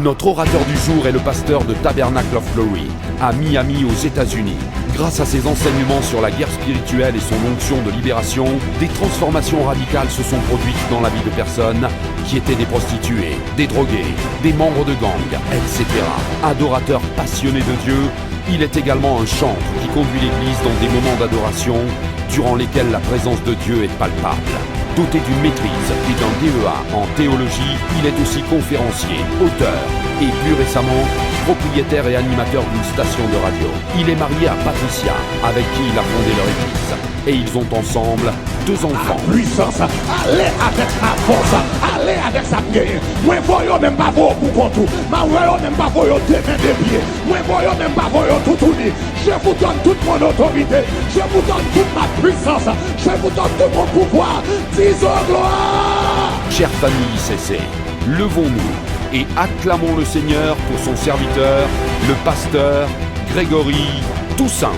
Notre orateur du jour est le pasteur de Tabernacle of Glory, à Miami aux États-Unis. Grâce à ses enseignements sur la guerre spirituelle et son onction de libération, des transformations radicales se sont produites dans la vie de personnes qui étaient des prostituées, des drogués, des membres de gangs, etc. Adorateur passionné de Dieu, il est également un chantre qui conduit l'Église dans des moments d'adoration durant lesquels la présence de Dieu est palpable. Doté d'une maîtrise et d'un DEA en théologie, il est aussi conférencier, auteur et plus récemment propriétaire et animateur d'une station de radio. Il est marié à Patricia, avec qui il a fondé leur église. Et ils ont ensemble 2 enfants. La puissance, allez avec la force, allez avec sa gueule. Moi, voyons même pas vos pour contre. Ma voyons même pas voyons des mains des pieds. Moi, voyons même pas voyons tout tourner. Je vous donne toute mon autorité. Je vous donne toute ma puissance. Je vous donne tout mon pouvoir. Disons gloire. Chère famille ICC, levons-nous et acclamons le Seigneur pour son serviteur, le pasteur Grégory Toussaint.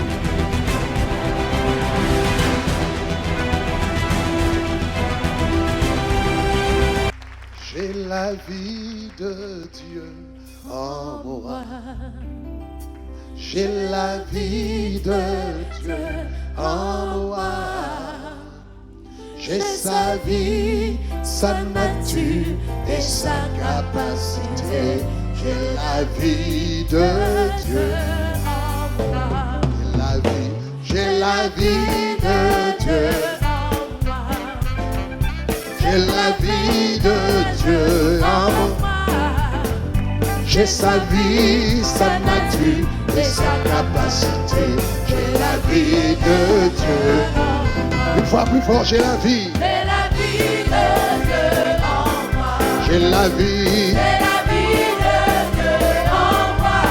J'ai la vie de Dieu en moi. J'ai la vie de Dieu en moi. J'ai sa vie, sa nature et sa capacité. J'ai la vie de Dieu en moi. J'ai la vie de Dieu. J'ai la vie de Dieu en moi. J'ai sa vie, sa nature et sa capacité. J'ai la vie de Dieu. Une fois plus fort, j'ai la vie. J'ai la vie de Dieu en moi. J'ai la vie. J'ai la vie de Dieu en moi.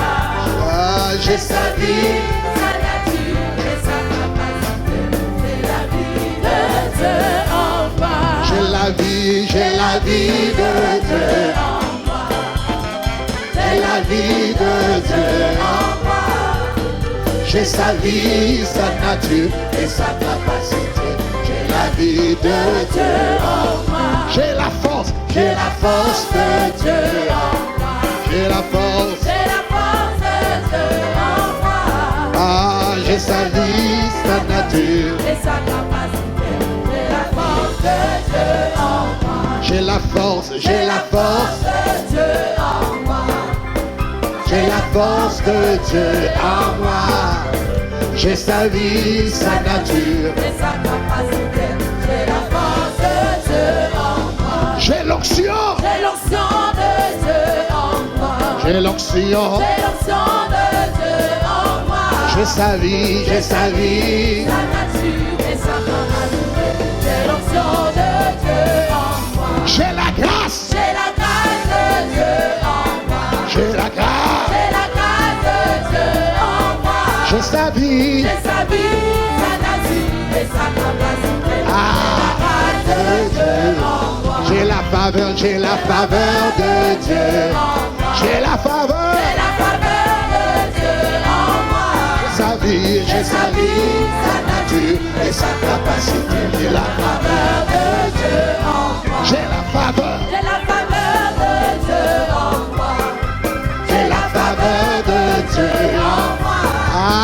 Ah, j'ai sa vie. Sa nature et sa capacité. J'ai la vie de Dieu en moi. J'ai la vie de Dieu en moi. J'ai la vie de Dieu en moi. J'ai sa vie, sa nature et sa capacité. J'ai la vie de Dieu en moi. J'ai la force de Dieu en moi. J'ai la force de Dieu en moi. Ah, j'ai sa vie, sa nature Et sa capacité. J'ai la force de Dieu en moi. J'ai la force de Dieu en moi. J'ai la force de Dieu en moi. J'ai sa vie, sa nature Et sa capacité. J'ai la force de Dieu en moi. J'ai l'onction de Dieu en moi. J'ai l'onction de Dieu en moi. J'ai sa vie, Sa nature et sa capacité. J'ai l'onction de Dieu en moi. j'ai la grâce de Dieu en moi. J'ai la grâce de Dieu en moi. J'ai sa vie, sa nature et sa capacité. Ah, La grâce de Dieu en moi. j'ai la faveur de Dieu J'ai la faveur de Dieu en moi. J'ai sa vie, sa nature et sa capacité. J'ai la faveur de Dieu en moi. J'ai la faveur J'ai la faveur de Dieu en moi. J'ai la faveur de Dieu en moi.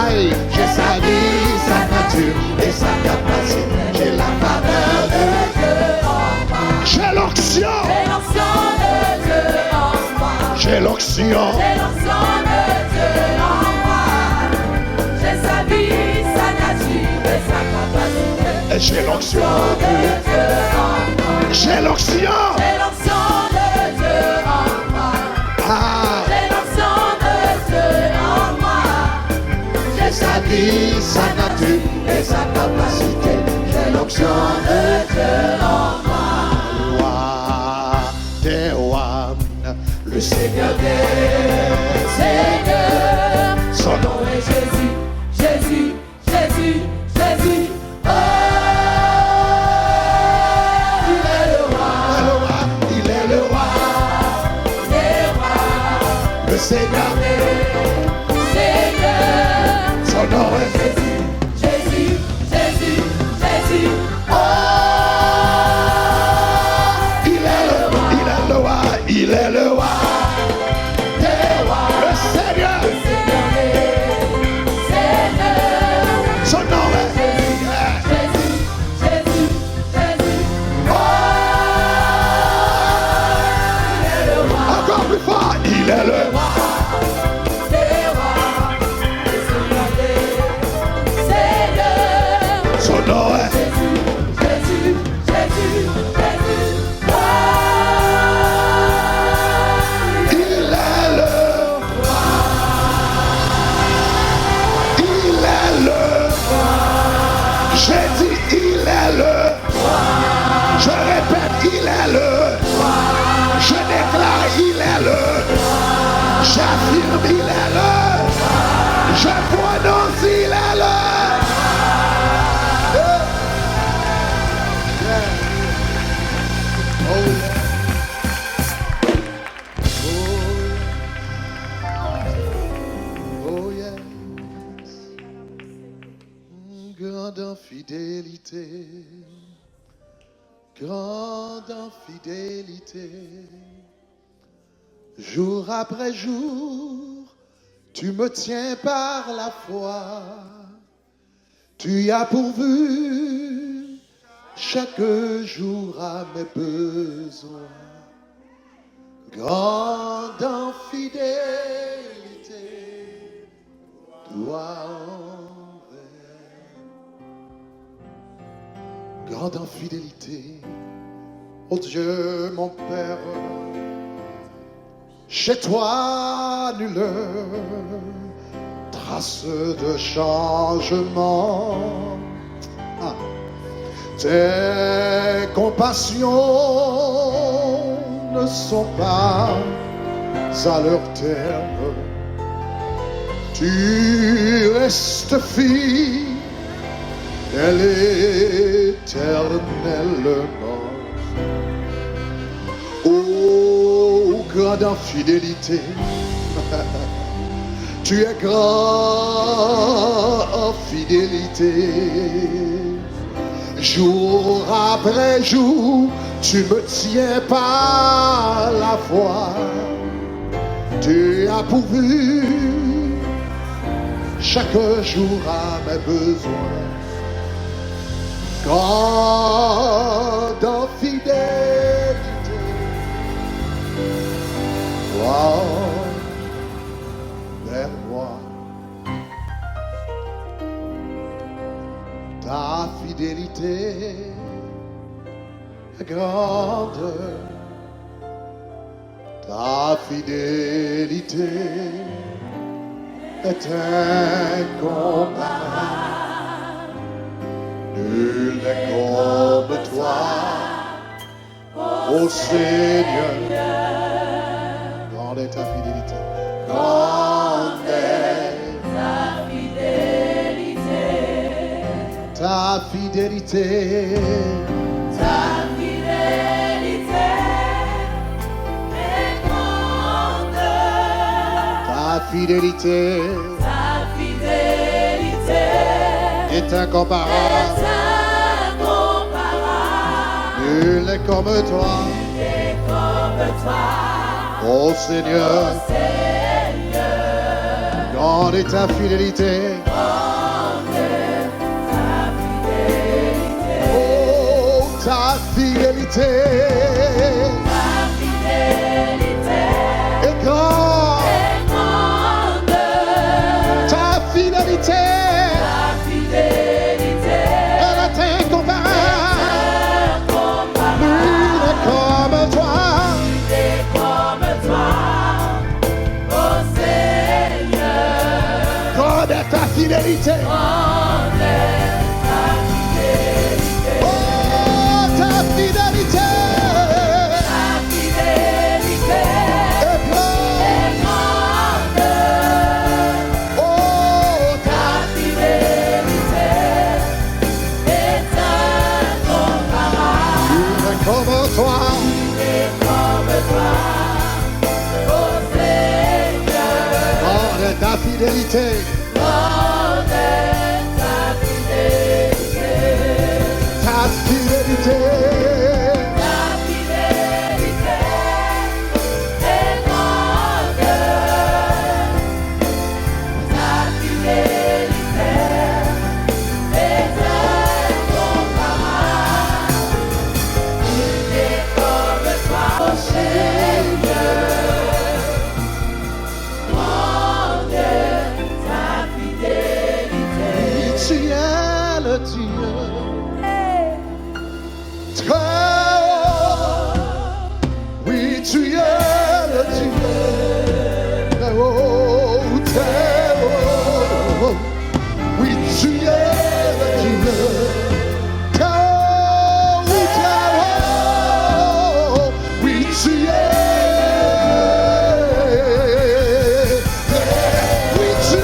Aïe, j'ai sa vie, sa nature et sa capacité. J'ai la faveur de Dieu en moi. J'ai l'onction de Dieu en moi. J'ai l'onction de Dieu en moi. J'ai sa vie, sa nature et sa capacité. Et j'ai l'onction de Dieu en moi. J'ai l'onction de Dieu en moi. Ah, J'ai l'onction de Dieu en moi. j'ai sa vie, sa nature et sa capacité. J'ai l'onction de Dieu en moi. Roi des rois, le Seigneur Seigneur, son nom est Jésus, Jésus, Jésus, Jésus. Oh, il est le roi, il est le roi, des rois, le Seigneur, Seigneur, son nom est Jésus, Jésus, Jésus, Jésus. Oh, il est le roi, il est le roi, fidélité, grande infidélité. Jour après jour, tu me tiens par la foi. Tu as pourvu chaque jour à mes besoins. Grande infidélité, toi envers. Grande infidélité, oh Dieu mon Père, chez toi nulle trace de changement. Tes compassions ne sont pas à leur terme. Tu restes fidèle éternellement. Oh, grande infidélité, tu es grand en fidélité. Jour après jour, tu me tiens par la foi. Tu as pourvu chaque jour à mes besoins. Grande en fidélité, toi vers moi. Ta fidélité est grande, ta fidélité est incomparable. Nul n'est comme toi, ô Seigneur. Grande est ta fidélité, grande est ta fidélité, Ta fidélité est grande. ta fidélité Ta fidélité est incomparable. est incomparable. Nul n'est comme toi, Et comme toi, ô Seigneur. Seigneur, Grande est ta fidélité, grande est ta fidélité. oh ta fidélité Ta fidélité est grande, est grande. ta fidélité Ta fidélité elle est incomparable. incomparable. Nul n'est comme toi, Et comme toi, ô Seigneur, grande est ta fidélité, grande est ta fidélité. oh ta fidélité Ta fidélité est grande, est grande. oh ta Ta fidélité est incomparable. nul n'est comme toi, Et comme toi, ô Seigneur, grande est ta fidélité, grande est ta fidélité. ta fidélité. Ta fidélité est grande. Ta fidélité est incomparable. Nul n'est comme toi, ô Seigneur. Grande est ta fidélité. Tu es le Dieu très haut. Oui, tu es le Dieu très haut, très haut. Oui, tu es le Dieu très haut, très haut. Oui, tu es. Oui, tu es.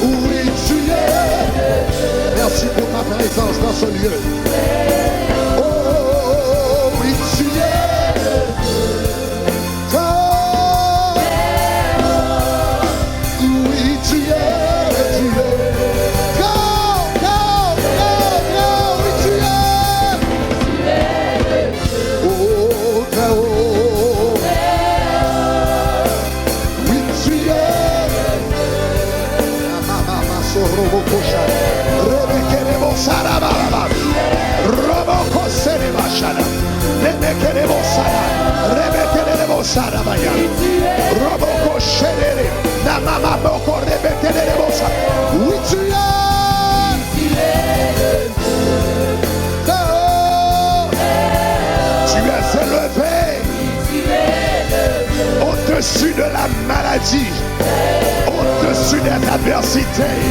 Oui, tu es. Merci pour ta présence dans ce lieu. Oh, oui, tu es. Oh, Sarabaya. Roboko Shelele. Namama Boko Rebetele Bosa. Oui, tu es. Tu es élevé au-dessus de la maladie, au-dessus des adversités,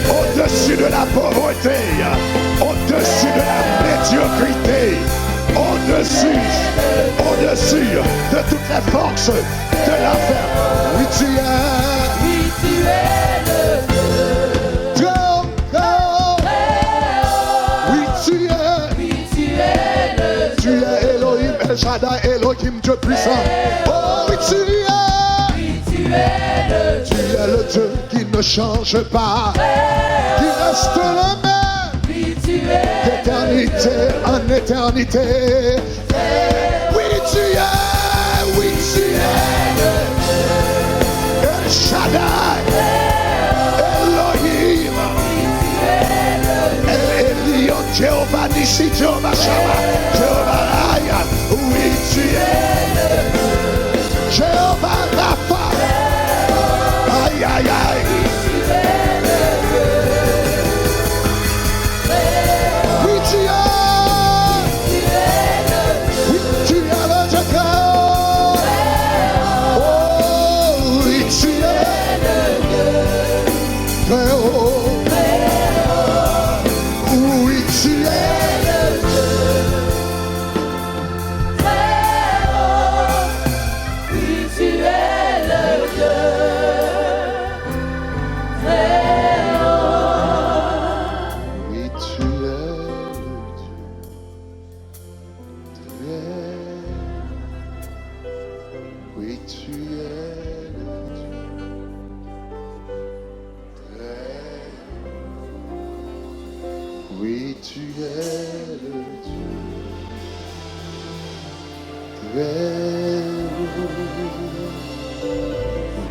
au-dessus de la pauvreté, au-dessus de la médiocrité, au-dessus de toutes les forces de l'enfer. Oui, tu es. Oui, tu es le Dieu. Oui, tu es. Oui, tu es le Tu es Elohim, El Shaddai, Elohim, Dieu puissant. Oh, oui, tu es. Oui, tu es le Tu es le Dieu qui ne change pas, qui reste le même, Oui, tu es d'éternité en éternité. Oui, tu es. Oui, tu es. El Shaddai, Elohim, El Elion, Jéhovah Nissi, Jéhovah Shammah, Jéhovah Raya. Oui, tu es. Jéhovah Rapha. Aïe, aïe, aïe. Oui, tu es. Oui, tu es le Dieu grand. Oh, oui, tu es très haut. Oui, tu es. Oui, tu es le Dieu. Oui, tu es le Dieu. Oui, tu es le Dieu. Oui, tu es le Dieu.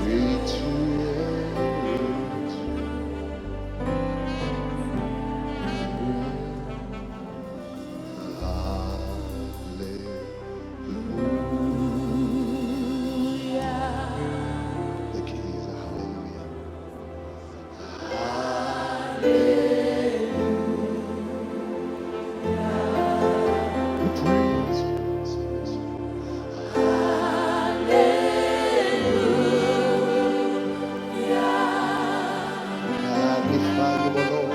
Oui, tu es le Dieu. The keys are hallelujah. We praise you. Magnify you, O Lord.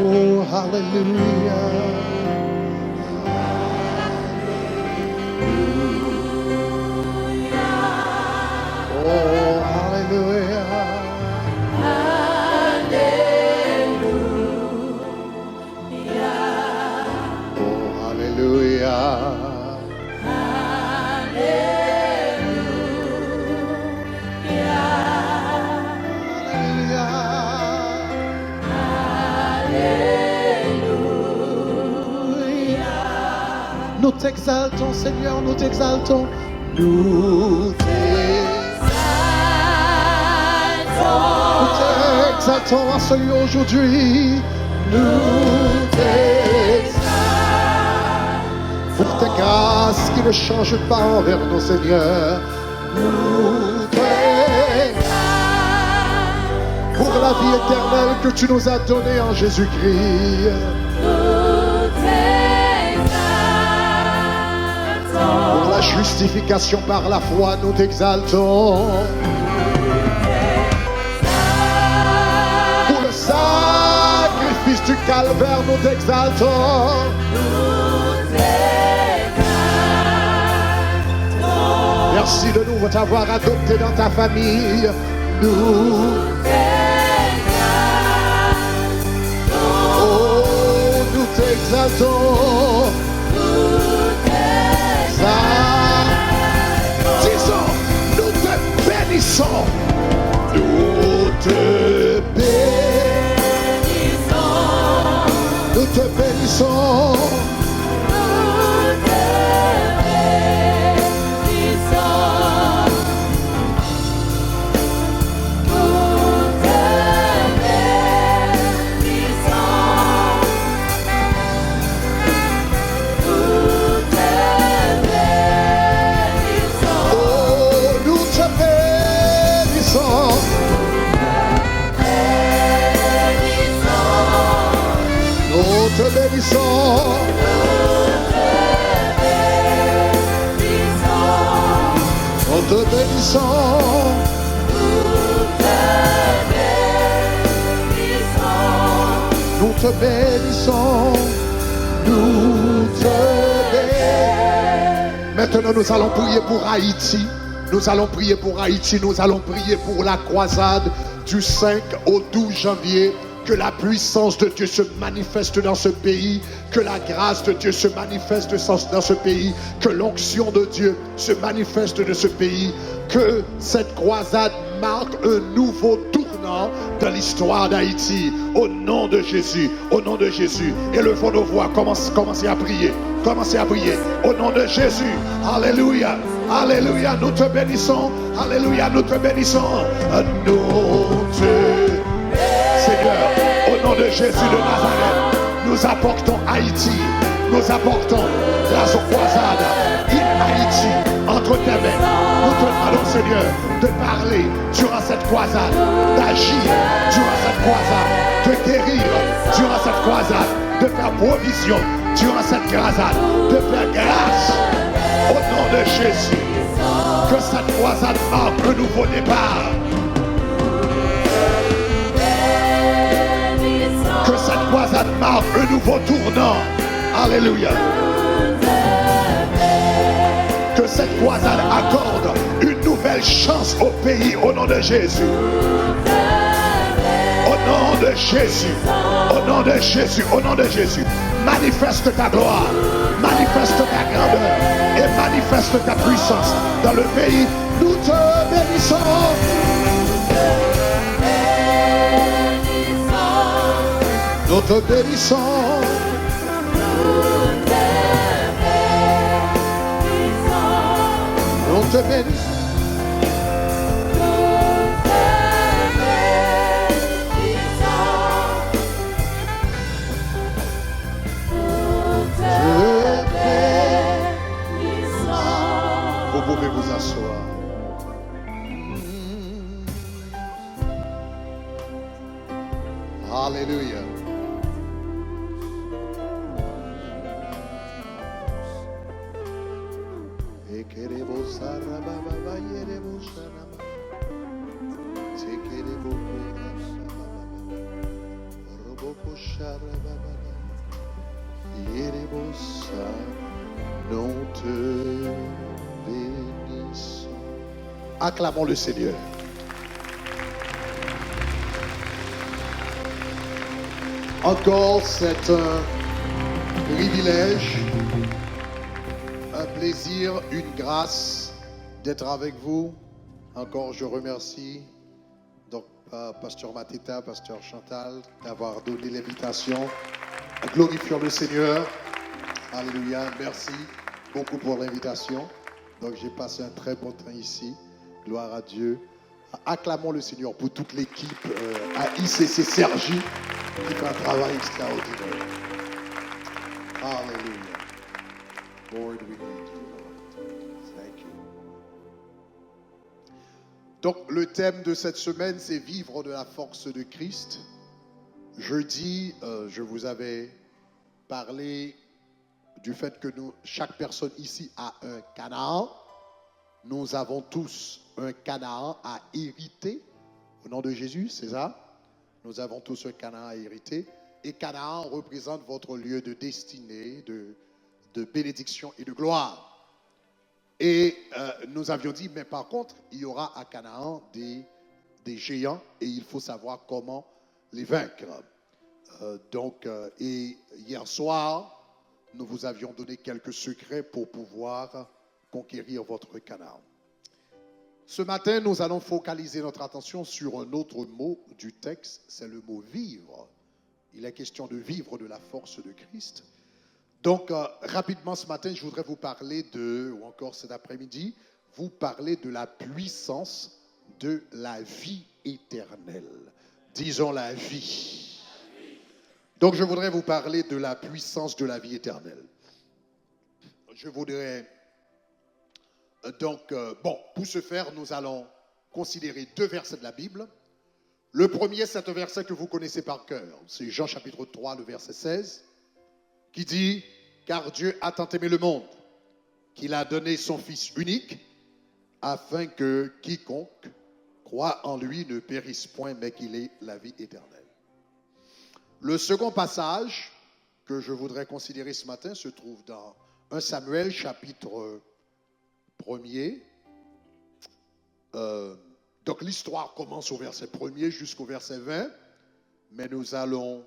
Oh, hallelujah. Oh, hallelujah. Oh, hallelujah. Hallelujah. Nous t'exaltons, Seigneur, nous t'exaltons. Nous t'exaltons en ce lieu aujourd'hui. Nous t'exaltons pour ta grâce qui ne change pas envers nos seigneurs. Nous t'exaltons pour la vie éternelle que tu nous as donnée en Jésus-Christ. Pour la justification par la foi, nous t'exaltons. Pour le sacrifice du calvaire, nous t'exaltons. Merci de nous t'avoir adopté dans ta famille. Nous t'exaltons. Disons, nous te bénissons. Nous te bénissons. Nous te bénissons. bénissons. Nous te bénissons. Nous te bénissons. Nous te bénissons. Maintenant, nous allons prier pour Haïti. Nous allons prier pour Haïti. Nous allons prier pour la croisade du 5 au 12 janvier. Que la puissance de Dieu se manifeste dans ce pays, que la grâce de Dieu se manifeste dans ce pays, que l'onction de Dieu se manifeste dans ce pays, que cette croisade marque un nouveau tournant dans l'histoire d'Haïti. Au nom de Jésus, au nom de Jésus. Élevons nos voix, commencez à prier, commencez à prier. Au nom de Jésus, alléluia, alléluia, nous te bénissons, alléluia, nous te bénissons, nous te Seigneur, au nom de Jésus de Nazareth, nous apportons Haïti, nous apportons la croisade in Haïti entre tes mains. Nous te demandons, Seigneur, de parler durant cette croisade, d'agir durant cette croisade, de guérir durant cette croisade, de faire provision durant cette croisade, de faire grâce au nom de Jésus. Que cette croisade marque un nouveau départ. Que cette croisade marque un nouveau tournant. Alléluia. Que cette croisade accorde une nouvelle chance au pays au nom de Jésus. Au nom de Jésus. Au nom de Jésus. Au nom de Jésus. Manifeste ta gloire. Manifeste ta grandeur. Et manifeste ta puissance dans le pays. Nous te bénissons. Nous te bénissons. Nous te bénissons. Vous pouvez vous asseoir. Alléluia. Nous te bénissons. Acclamons le Seigneur. Encore, c'est un privilège, un plaisir, une grâce d'être avec vous. Encore, je remercie donc Pasteur Mateta, Pasteur Chantal d'avoir donné l'invitation. Glorifions le Seigneur. Alléluia. Merci beaucoup pour l'invitation. Donc, j'ai passé un très bon temps ici. Gloire à Dieu. Acclamons le Seigneur pour toute l'équipe à ICC Sergi qui fait un travail extraordinaire. Alléluia. Lord, we need you. Thank you. Donc, le thème de cette semaine, c'est vivre de la force de Christ. Jeudi, je vous avais parlé du fait que chaque personne ici a un Canaan. Nous avons tous un Canaan à hériter. Au nom de Jésus, c'est ça? Nous avons tous un Canaan à hériter. Et Canaan représente votre lieu de destinée, de bénédiction et de gloire. Et nous avions dit, mais par contre, il y aura à Canaan des géants et il faut savoir comment les vaincre. Et hier soir, nous vous avions donné quelques secrets pour pouvoir conquérir votre Canaan. Ce matin, nous allons focaliser notre attention sur un autre mot du texte, c'est le mot vivre. Il est question de vivre de la force de Christ. Donc, rapidement ce matin, je voudrais vous parler ou encore cet après-midi, vous parler de la puissance de la vie éternelle. Disons la vie. Donc, je voudrais vous parler de la puissance de la vie éternelle. Je voudrais... pour ce faire, nous allons considérer 2 versets de la Bible. Le premier, c'est un verset que vous connaissez par cœur. C'est Jean chapitre 3, le verset 16. qui dit, car Dieu a tant aimé le monde, qu'il a donné son Fils unique, afin que quiconque croit en lui ne périsse point, mais qu'il ait la vie éternelle. Le second passage que je voudrais considérer ce matin se trouve dans 1 Samuel chapitre 1er. Donc l'histoire commence au verset 1er jusqu'au verset 20, mais nous allons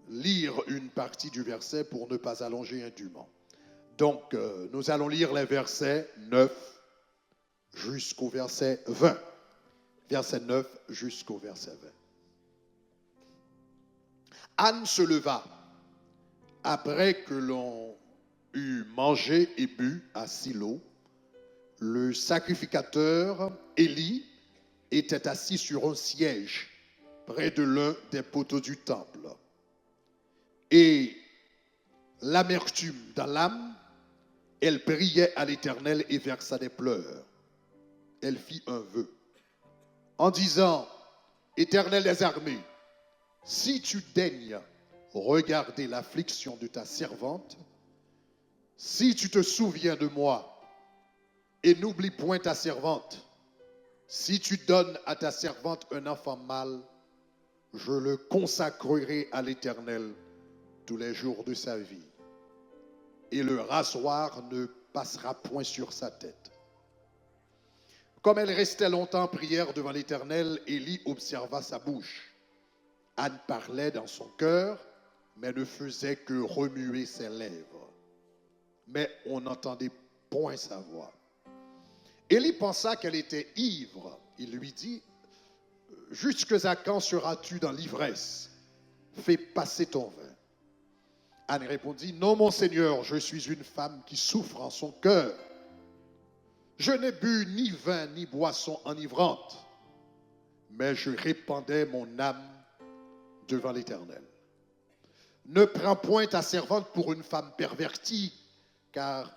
lire une partie du verset pour ne pas allonger indûment. Donc nous allons lire les versets 9 jusqu'au verset 20. Verset 9 jusqu'au verset 20. Anne se leva après que l'on eut mangé et bu à Silo. Le sacrificateur Élie était assis sur un siège près de l'un des poteaux du temple. Et l'amertume dans l'âme, elle priait à l'Éternel et versa des pleurs. Elle fit un vœu en disant, Éternel des armées, si tu daignes regarder l'affliction de ta servante, si tu te souviens de moi et n'oublie point ta servante, si tu donnes à ta servante un enfant mâle, je le consacrerai à l'Éternel tous les jours de sa vie, et le rasoir ne passera point sur sa tête. Comme elle restait longtemps en prière devant l'Éternel, Élie observa sa bouche. Anne parlait dans son cœur, mais ne faisait que remuer ses lèvres. Mais on n'entendait point sa voix. Élie pensa qu'elle était ivre. Il lui dit, « Jusqu'à quand seras-tu dans l'ivresse? Fais passer ton vin. » Anne répondit, « Non, mon Seigneur, je suis une femme qui souffre en son cœur. Je n'ai bu ni vin ni boisson enivrante, mais je répandais mon âme devant l'Éternel. Ne prends point ta servante pour une femme pervertie, car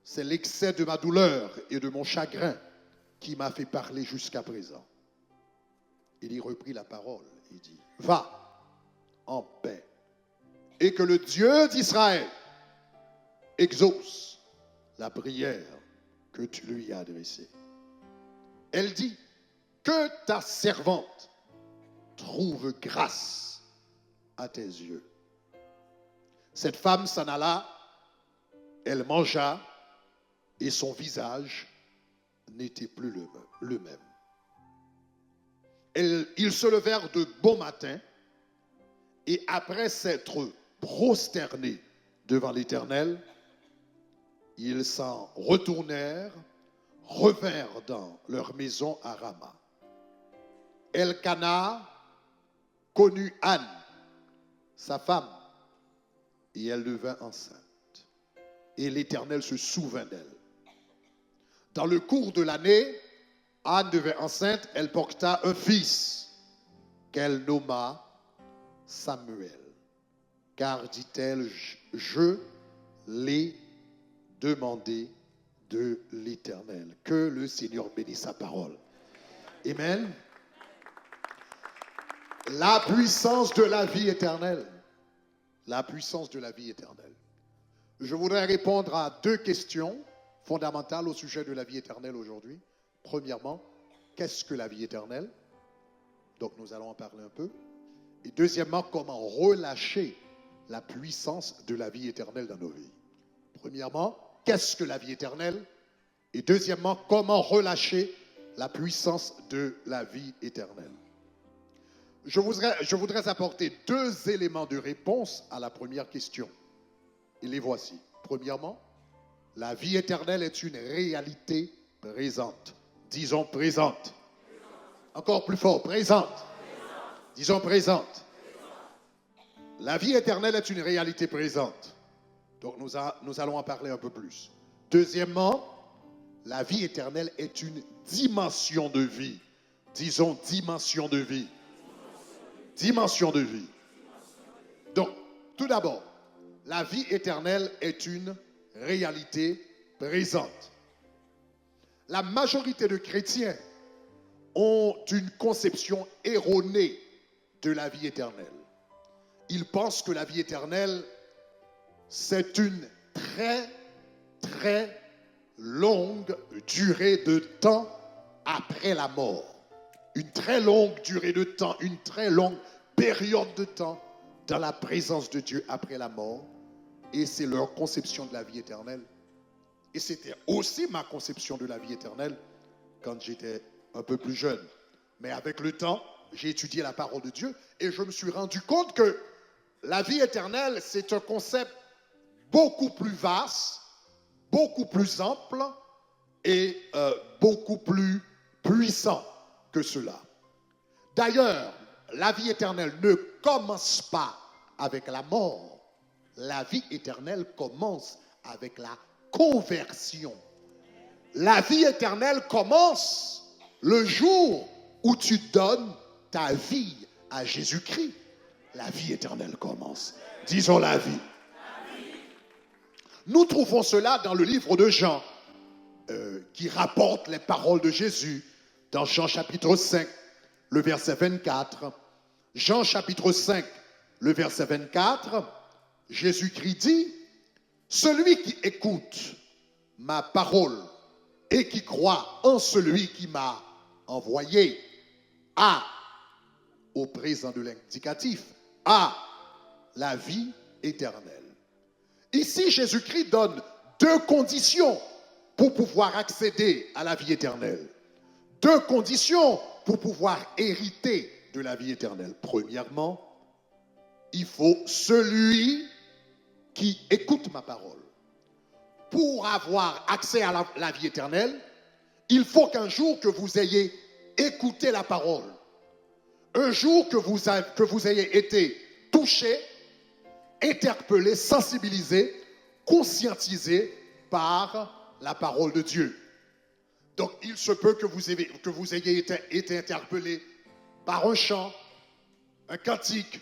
c'est l'excès de ma douleur et de mon chagrin qui m'a fait parler jusqu'à présent. » Il y reprit la parole et dit, « Va en paix, et que le Dieu d'Israël exauce la prière que tu lui as adressée. » Elle dit, « Que ta servante trouve grâce à tes yeux. » Cette femme s'en alla, elle mangea, et son visage n'était plus le même. Ils se levèrent de bon matin, et après s'être prosternés devant l'Éternel, ils s'en retournèrent, revinrent dans leur maison à Rama. Elkana connut Anne, sa femme, et elle devint enceinte. Et l'Éternel se souvint d'elle. Dans le cours de l'année, Anne devint enceinte, elle porta un fils qu'elle nomma Samuel. Car, dit-elle, je l'ai demandé de l'Éternel. Que le Seigneur bénisse sa parole. Amen. La puissance de la vie éternelle. La puissance de la vie éternelle. Je voudrais répondre à deux questions fondamentales au sujet de la vie éternelle aujourd'hui. Premièrement, qu'est-ce que la vie éternelle? Donc nous allons en parler un peu. Et deuxièmement, comment relâcher la puissance de la vie éternelle dans nos vies. Premièrement, qu'est-ce que la vie éternelle? Et deuxièmement, comment relâcher la puissance de la vie éternelle? Je voudrais apporter deux éléments de réponse à la première question. Et les voici. Premièrement, la vie éternelle est une réalité présente. Disons présente. Encore plus fort, présente. Disons présente. La vie éternelle est une réalité présente. Donc nous allons en parler un peu plus. Deuxièmement, la vie éternelle est une dimension de vie. Disons dimension de vie. Dimension de vie. Donc, tout d'abord, la vie éternelle est une réalité présente. La majorité de chrétiens ont une conception erronée de la vie éternelle. ils pensent que la vie éternelle, c'est une très, très longue durée de temps après la mort. Une très longue durée de temps, une très longue période de temps dans la présence de Dieu après la mort. Et c'est leur conception de la vie éternelle. Et c'était aussi ma conception de la vie éternelle quand j'étais un peu plus jeune. Mais avec le temps, j'ai étudié la parole de Dieu et je me suis rendu compte que la vie éternelle, c'est un concept beaucoup plus vaste, beaucoup plus ample et beaucoup plus puissant que cela. D'ailleurs, la vie éternelle ne commence pas avec la mort. La vie éternelle commence avec la conversion. La vie éternelle commence le jour où tu donnes ta vie à Jésus-Christ. La vie éternelle commence. Disons la vie. Nous trouvons cela dans le livre de Jean, qui rapporte les paroles de Jésus dans Jean chapitre 5, le verset 24. Jean chapitre 5, le verset 24, Jésus-Christ dit, « Celui qui écoute ma parole et qui croit en celui qui m'a envoyé a, au présent de l'indicatif, a la vie éternelle. » Ici, Jésus-Christ donne deux conditions pour pouvoir accéder à la vie éternelle. Deux conditions pour pouvoir hériter de la vie éternelle. Premièrement, il faut celui qui écoute ma parole. Pour avoir accès à la vie éternelle, il faut qu'un jour que vous ayez écouté la parole, un jour que vous ayez été touché, interpellé, sensibilisé, conscientisé par la parole de Dieu. Donc, il se peut que vous ayez été interpellé par un chant, un cantique,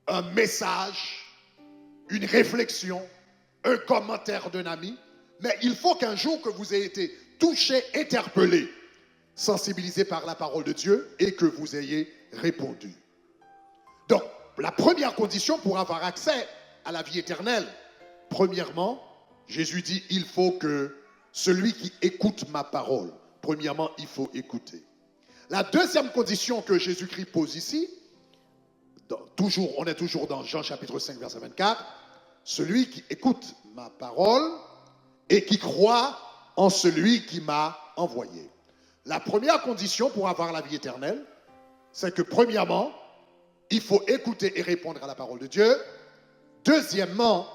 un message, une réflexion, un commentaire d'un ami, mais il faut qu'un jour que vous ayez été touché, interpellé, sensibilisé par la parole de Dieu et que vous ayez répondu. Donc, la première condition pour avoir accès à la vie éternelle, premièrement, Jésus dit, il faut que celui qui écoute ma parole, premièrement, il faut écouter. La deuxième condition que Jésus-Christ pose ici, on est toujours dans Jean chapitre 5, verset 24, celui qui écoute ma parole et qui croit en celui qui m'a envoyé. La première condition pour avoir la vie éternelle, c'est que premièrement, il faut écouter et répondre à la parole de Dieu. Deuxièmement,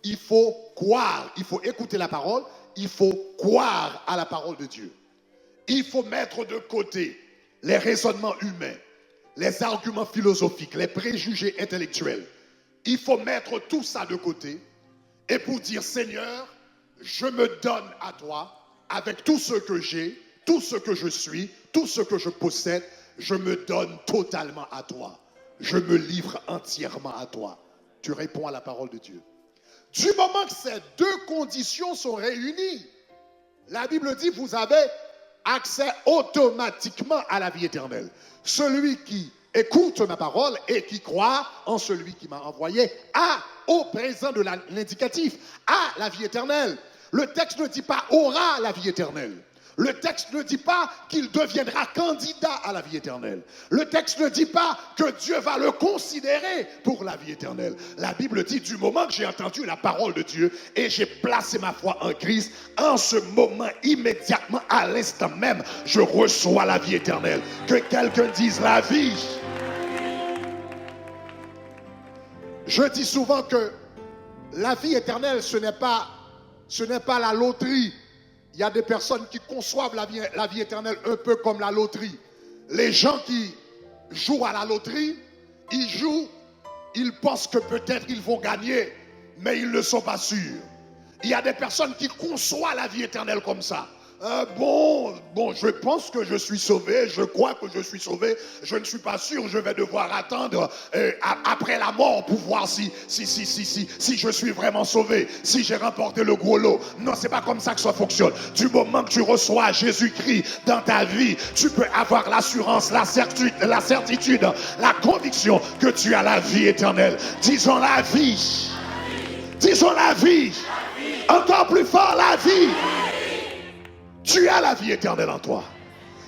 il faut croire, il faut écouter la parole, il faut croire à la parole de Dieu. Il faut mettre de côté les raisonnements humains, les arguments philosophiques, les préjugés intellectuels. Il faut mettre tout ça de côté et pour dire, Seigneur, je me donne à toi avec tout ce que j'ai, tout ce que je suis, tout ce que je possède, je me donne totalement à toi. Je me livre entièrement à toi. Tu réponds à la parole de Dieu. Du moment que ces deux conditions sont réunies, la Bible dit, vous avez accès automatiquement à la vie éternelle. Celui qui écoute ma parole et qui croit en celui qui m'a envoyé a, au présent de l'indicatif, a la vie éternelle. Le texte ne dit pas aura la vie éternelle. Le texte ne dit pas qu'il deviendra candidat à la vie éternelle. Le texte ne dit pas que Dieu va le considérer pour la vie éternelle. La Bible dit, du moment que j'ai entendu la parole de Dieu et j'ai placé ma foi en Christ, en ce moment, immédiatement, à l'instant même, je reçois la vie éternelle. Que quelqu'un dise la vie. Je dis souvent que la vie éternelle, ce n'est pas la loterie. Il y a des personnes qui conçoivent la vie éternelle un peu comme la loterie. Les gens qui jouent à la loterie, ils jouent, ils pensent que peut-être ils vont gagner, mais ils ne sont pas sûrs. Il y a des personnes qui conçoivent la vie éternelle comme ça. Bon, je pense que je suis sauvé, je crois que je suis sauvé, je ne suis pas sûr, je vais devoir attendre après la mort pour voir si je suis vraiment sauvé, si j'ai remporté le gros lot. Non, c'est pas comme ça que ça fonctionne. Du moment que tu reçois Jésus-Christ dans ta vie, tu peux avoir l'assurance, la certitude, la conviction que tu as la vie éternelle. Disons la vie. Disons la vie. Encore plus fort, la vie. Tu as la vie éternelle en toi.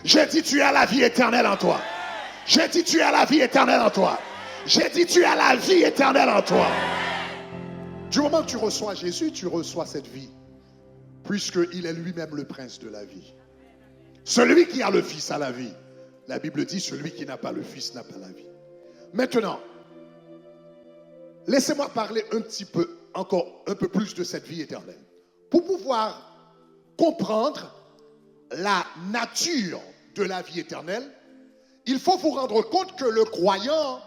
J'ai dit tu as la vie éternelle en toi. J'ai dit tu as la vie éternelle en toi. J'ai dit tu as la vie éternelle en toi. Du moment que tu reçois Jésus, tu reçois cette vie. Puisqu'il est lui-même le prince de la vie. Celui qui a le Fils a la vie. La Bible dit celui qui n'a pas le Fils n'a pas la vie. Maintenant, laissez-moi parler encore un peu plus de cette vie éternelle. Pour pouvoir comprendre la nature de la vie éternelle, il faut vous rendre compte que le croyant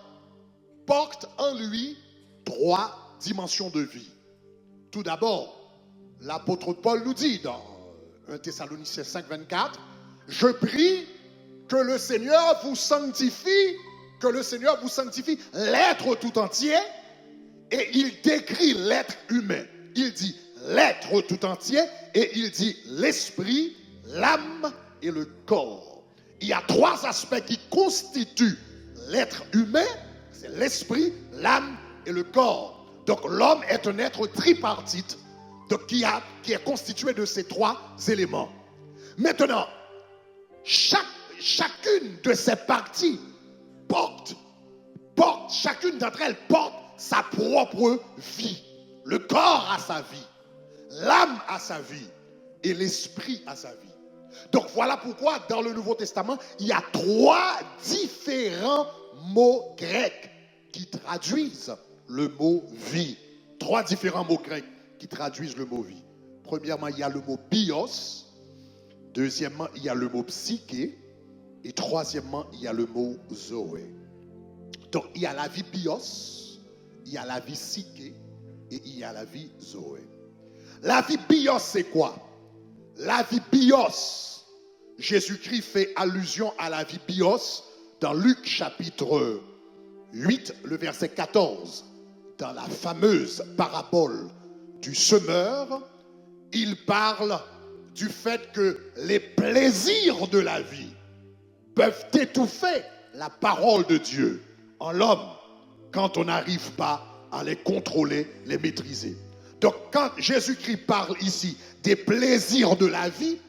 porte en lui 3 dimensions de vie. Tout d'abord, l'apôtre Paul nous dit dans 1 Thessaloniciens 5, 24, « Je prie que le Seigneur vous sanctifie, l'être tout entier. » Et il décrit l'être humain. Il dit l'être tout entier et il dit l'esprit, l'âme et le corps. Il y a 3 aspects qui constituent l'être humain, c'est l'esprit, l'âme et le corps. Donc l'homme est un être tripartite donc, qui est constitué de ces 3 éléments. Maintenant, chacune de ces parties chacune d'entre elles porte sa propre vie. Le corps a sa vie, l'âme a sa vie et l'esprit a sa vie. Donc voilà pourquoi dans le Nouveau Testament, il y a 3 différents mots grecs qui traduisent le mot vie. 3 différents mots grecs qui traduisent le mot vie. Premièrement, il y a le mot bios. Deuxièmement, il y a le mot psyché. Et troisièmement, il y a le mot zoé. Donc il y a la vie bios, il y a la vie psyché et il y a la vie zoé. La vie bios, c'est quoi? La vie bios, Jésus-Christ fait allusion à la vie bios dans Luc chapitre 8, le verset 14. Dans la fameuse parabole du semeur, il parle du fait que les plaisirs de la vie peuvent étouffer la parole de Dieu en l'homme quand on n'arrive pas à les contrôler, les maîtriser. Donc quand Jésus-Christ parle ici des plaisirs de la vie,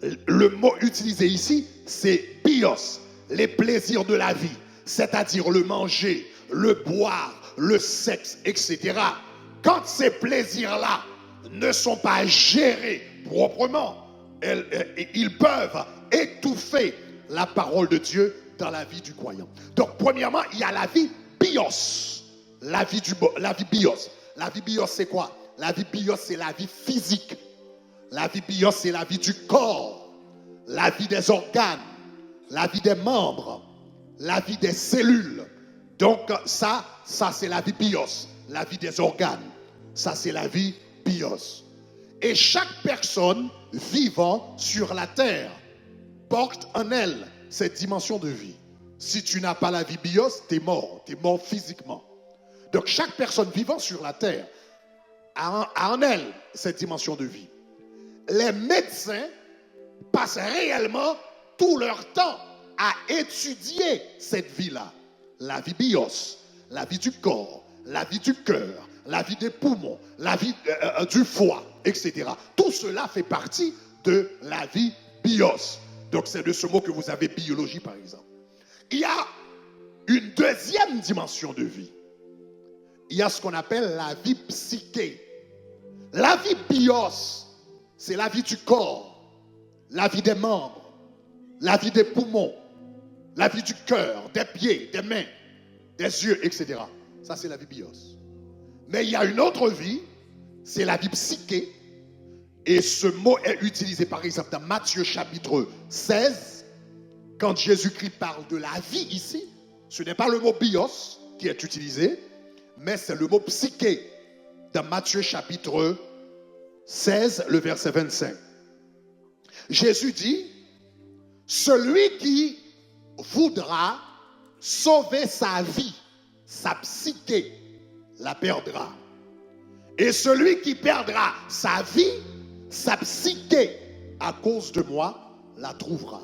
le mot utilisé ici, c'est bios, les plaisirs de la vie, c'est-à-dire le manger, le boire, le sexe, etc. Quand ces plaisirs-là ne sont pas gérés proprement, ils peuvent étouffer la parole de Dieu dans la vie du croyant. Donc, premièrement, il y a la vie bios. La vie bios. La vie bios, c'est quoi? La vie bios, c'est la vie physique. La vie bios, c'est la vie du corps, la vie des organes, la vie des membres, la vie des cellules. Donc, ça c'est la vie bios, la vie des organes. Ça, c'est la vie bios. Et chaque personne vivant sur la terre porte en elle cette dimension de vie. Si tu n'as pas la vie bios, tu es mort physiquement. Donc chaque personne vivant sur la terre a en elle cette dimension de vie. Les médecins passent réellement tout leur temps à étudier cette vie-là. La vie bios, la vie du corps, la vie du cœur, la vie des poumons, la vie du foie, etc. Tout cela fait partie de la vie bios. Donc c'est de ce mot que vous avez biologie par exemple. Il y a une deuxième dimension de vie. Il y a ce qu'on appelle la vie psyché. La vie bios, c'est la vie du corps, la vie des membres, la vie des poumons, la vie du cœur, des pieds, des mains, des yeux, etc. Ça, c'est la vie bios. Mais il y a une autre vie, c'est la vie psyché. Et ce mot est utilisé par exemple dans Matthieu chapitre 16. Quand Jésus-Christ parle de la vie ici, ce n'est pas le mot bios qui est utilisé, mais c'est le mot psyché dans Matthieu chapitre 16, le verset 25. Jésus dit, celui qui voudra sauver sa vie, sa psyché, la perdra. Et celui qui perdra sa vie, sa psyché, à cause de moi, la trouvera.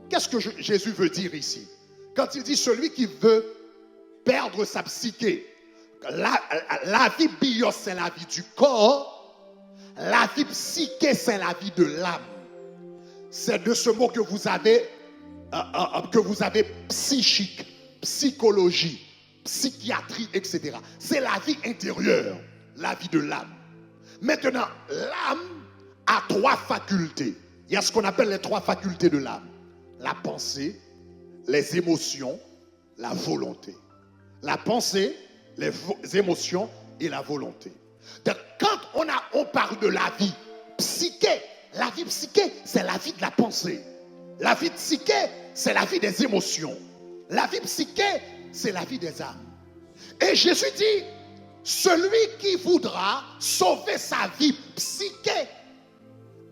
Qu'est-ce que Jésus veut dire ici? Quand il dit celui qui veut perdre sa psyché, la vie bios, c'est la vie du corps, la vie psyché, c'est la vie de l'âme. C'est de ce mot que vous avez psychique, psychologie, psychiatrie, etc. C'est la vie intérieure, la vie de l'âme. Maintenant, l'âme a 3 facultés. Il y a ce qu'on appelle les 3 facultés de l'âme. La pensée, les émotions, la volonté. La pensée, les émotions et la volonté. Donc, quand on parle de la vie psyché, c'est la vie de la pensée. La vie psyché, c'est la vie des émotions. La vie psyché, c'est la vie des âmes. Et Jésus dit, celui qui voudra sauver sa vie psyché,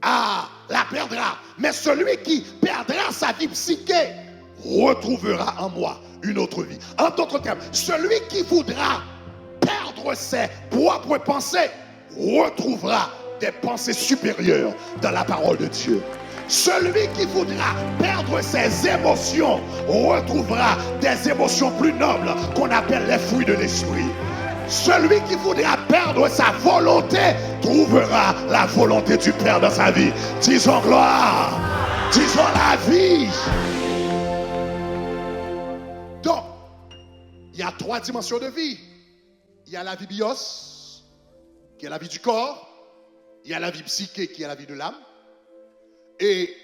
la perdra. Mais celui qui perdra sa vie psyché retrouvera en moi une autre vie. En d'autres termes, celui qui voudra perdre ses propres pensées retrouvera des pensées supérieures dans la parole de Dieu. Celui qui voudra perdre ses émotions retrouvera des émotions plus nobles qu'on appelle les fruits de l'esprit. Celui qui voudra perdre sa volonté trouvera la volonté du Père dans sa vie. Disons gloire, disons la vie. Donc, il y a 3 dimensions de vie. Il y a la vie bios, qui est la vie du corps. Il y a la vie psyché, qui est la vie de l'âme. Et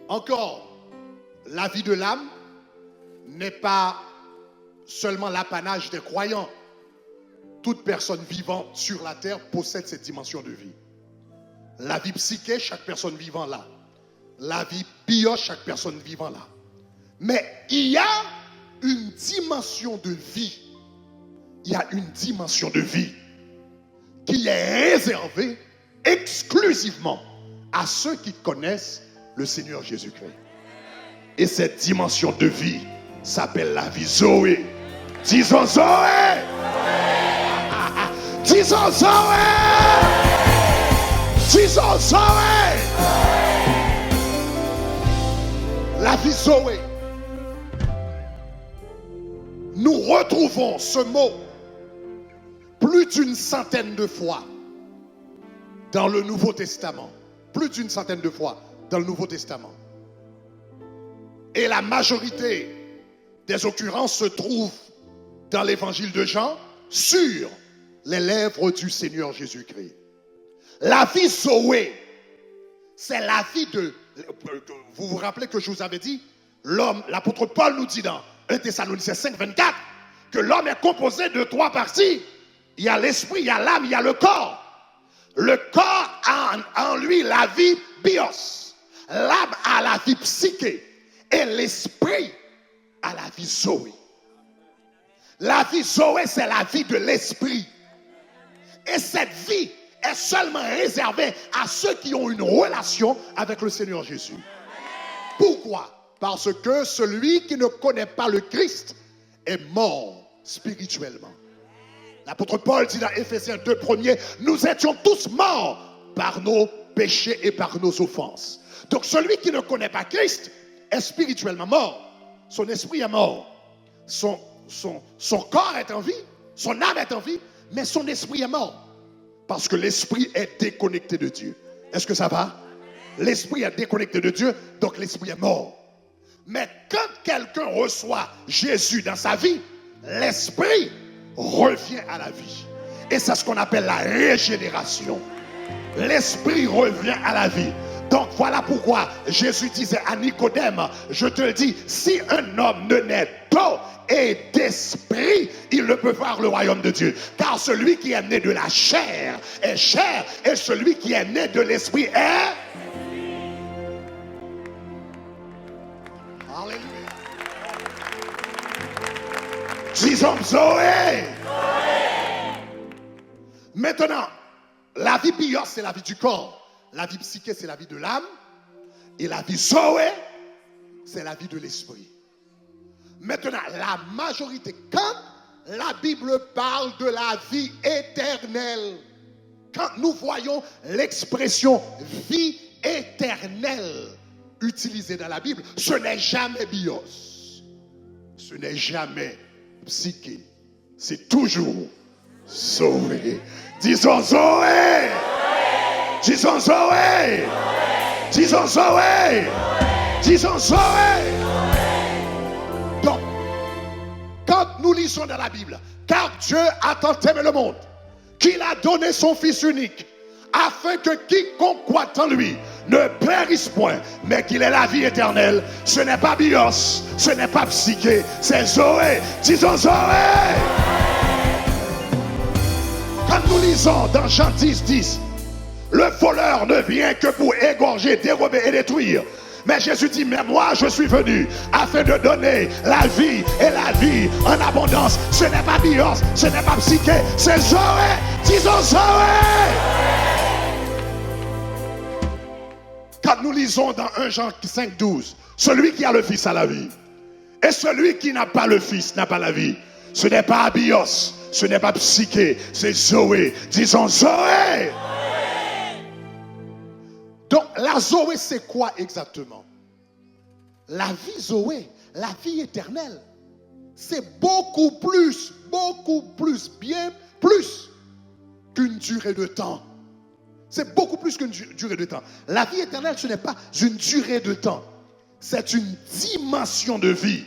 encore, la vie de l'âme n'est pas seulement l'apanage des croyants. Toute personne vivante sur la terre possède cette dimension de vie. La vie psyché, chaque personne vivant là. La vie bios, chaque personne vivant là. Mais il y a une dimension de vie. Il y a une dimension de vie qui est réservée exclusivement à ceux qui connaissent le Seigneur Jésus-Christ. Et cette dimension de vie s'appelle la vie Zoé. Disons Zoé! Disons Zoé! Disons Zoé! La vie Zoé. Nous retrouvons ce mot plus d'une centaine de fois dans le Nouveau Testament. Plus d'une centaine de fois dans le Nouveau Testament. Et la majorité des occurrences se trouvent dans l'évangile de Jean sur les lèvres du Seigneur Jésus-Christ. La vie Zoé, c'est la vie de... Vous vous rappelez que je vous avais dit, l'homme, l'apôtre Paul nous dit dans 1 Thessaloniciens 5, 24, que l'homme est composé de 3 parties. Il y a l'esprit, il y a l'âme, il y a le corps. Le corps a en lui la vie bios. L'âme a la vie psyché. Et l'esprit a la vie Zoé. La vie Zoé, c'est la vie de l'esprit. Et cette vie est seulement réservée à ceux qui ont une relation avec le Seigneur Jésus. Pourquoi? Parce que celui qui ne connaît pas le Christ est mort spirituellement. L'apôtre Paul dit dans Éphésiens 2, 1er, nous étions tous morts par nos péchés et par nos offenses. Donc celui qui ne connaît pas Christ est spirituellement mort. Son esprit est mort. Son corps est en vie, son âme est en vie, mais son esprit est mort. Parce que l'esprit est déconnecté de Dieu. Est-ce que ça va? L'esprit est déconnecté de Dieu, donc l'esprit est mort. Mais quand quelqu'un reçoit Jésus dans sa vie, l'esprit revient à la vie. Et c'est ce qu'on appelle la régénération. L'esprit revient à la vie. Donc voilà pourquoi Jésus disait à Nicodème, je te le dis, si un homme ne naît d'eau et d'esprit, il ne peut voir le royaume de Dieu. Car celui qui est né de la chair est chair, et celui qui est né de l'esprit est... Alléluia. Disons Zoé. Maintenant, la vie bios, c'est la vie du corps. La vie psyché, c'est la vie de l'âme. Et la vie Zoé, c'est la vie de l'esprit. Maintenant, la majorité, quand la Bible parle de la vie éternelle, quand nous voyons l'expression vie éternelle utilisée dans la Bible, ce n'est jamais bios, ce n'est jamais psyché, c'est toujours Zoé. Disons Zoé. Disons Zoé. Disons Zoé. Disons Zoé. Donc, quand nous lisons dans la Bible, car Dieu a tant aimé le monde, qu'il a donné son Fils unique, afin que quiconque croit en lui ne périsse point, mais qu'il ait la vie éternelle. Ce n'est pas bios, ce n'est pas psyché, c'est Zoé. Disons Zoé. Quand nous lisons dans Jean 10, 10, le voleur ne vient que pour égorger, dérober et détruire. Mais Jésus dit, mais moi je suis venu afin de donner la vie et la vie en abondance. Ce n'est pas bios, ce n'est pas psyché, c'est Zoé. Disons Zoé. Quand nous lisons dans 1 Jean 5, 12, celui qui a le Fils a la vie. Et celui qui n'a pas le Fils n'a pas la vie. Ce n'est pas bios, ce n'est pas psyché, c'est Zoé. Disons Zoé. Donc la Zoé, c'est quoi exactement? La vie Zoé, la vie éternelle, c'est beaucoup plus, bien plus qu'une durée de temps. C'est beaucoup plus qu'une durée de temps. La vie éternelle, ce n'est pas une durée de temps. C'est une dimension de vie.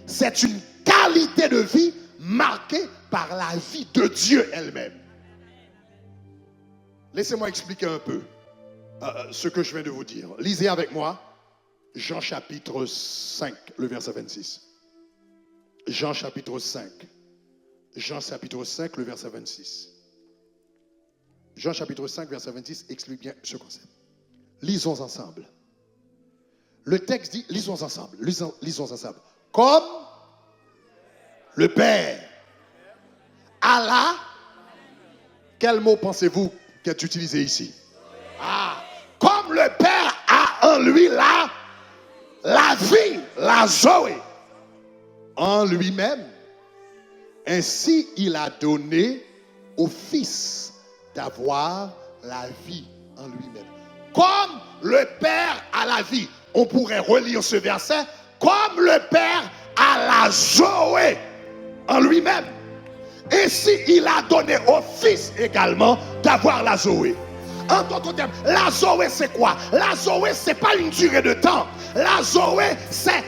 C'est une qualité de vie marquée par la vie de Dieu elle-même. Laissez-moi expliquer un peu ce que je viens de vous dire. Lisez avec moi Jean chapitre 5, le verset 26. Jean chapitre 5. Jean chapitre 5, le verset 26. Jean chapitre 5, verset 26 explique bien ce concept. Lisons ensemble. Le texte dit, lisons ensemble. Lisons ensemble. Comme le Père a la... Quel mot pensez-vous qui est utilisé ici? Comme le Père a en lui la vie, la Zoé, en lui-même, ainsi il a donné au Fils d'avoir la vie en lui-même. Comme le Père a la vie, on pourrait relire ce verset, comme le Père a la Zoé en lui-même, ainsi il a donné au Fils également d'avoir la Zoé. En d'autres termes, la Zoé c'est quoi? La Zoé c'est pas une durée de temps. La Zoé c'est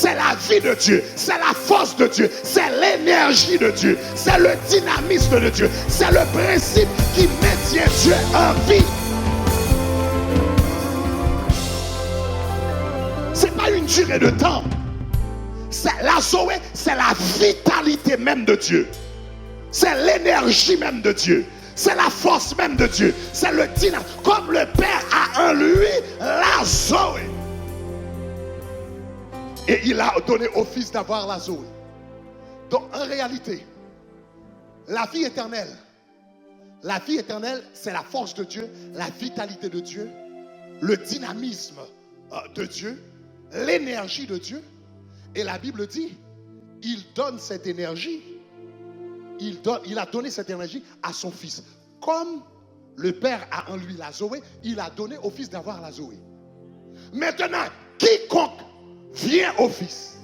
la vie de Dieu, c'est la force de Dieu, c'est l'énergie de Dieu, c'est le dynamisme de Dieu, c'est le principe qui maintient Dieu en vie. C'est pas une durée de temps. La Zoé c'est la vitalité même de Dieu, c'est l'énergie même de Dieu. C'est la force même de Dieu. C'est le dynamisme. Comme le Père a en lui la Zoé. Et il a donné au Fils d'avoir la Zoé. Donc en réalité, la vie éternelle, c'est la force de Dieu, la vitalité de Dieu, le dynamisme de Dieu, l'énergie de Dieu. Et la Bible dit, il donne cette énergie. Il a donné cette énergie à son Fils. Comme le Père a en lui la Zoé, il a donné au Fils d'avoir la Zoé. Maintenant, quiconque vient au Fils,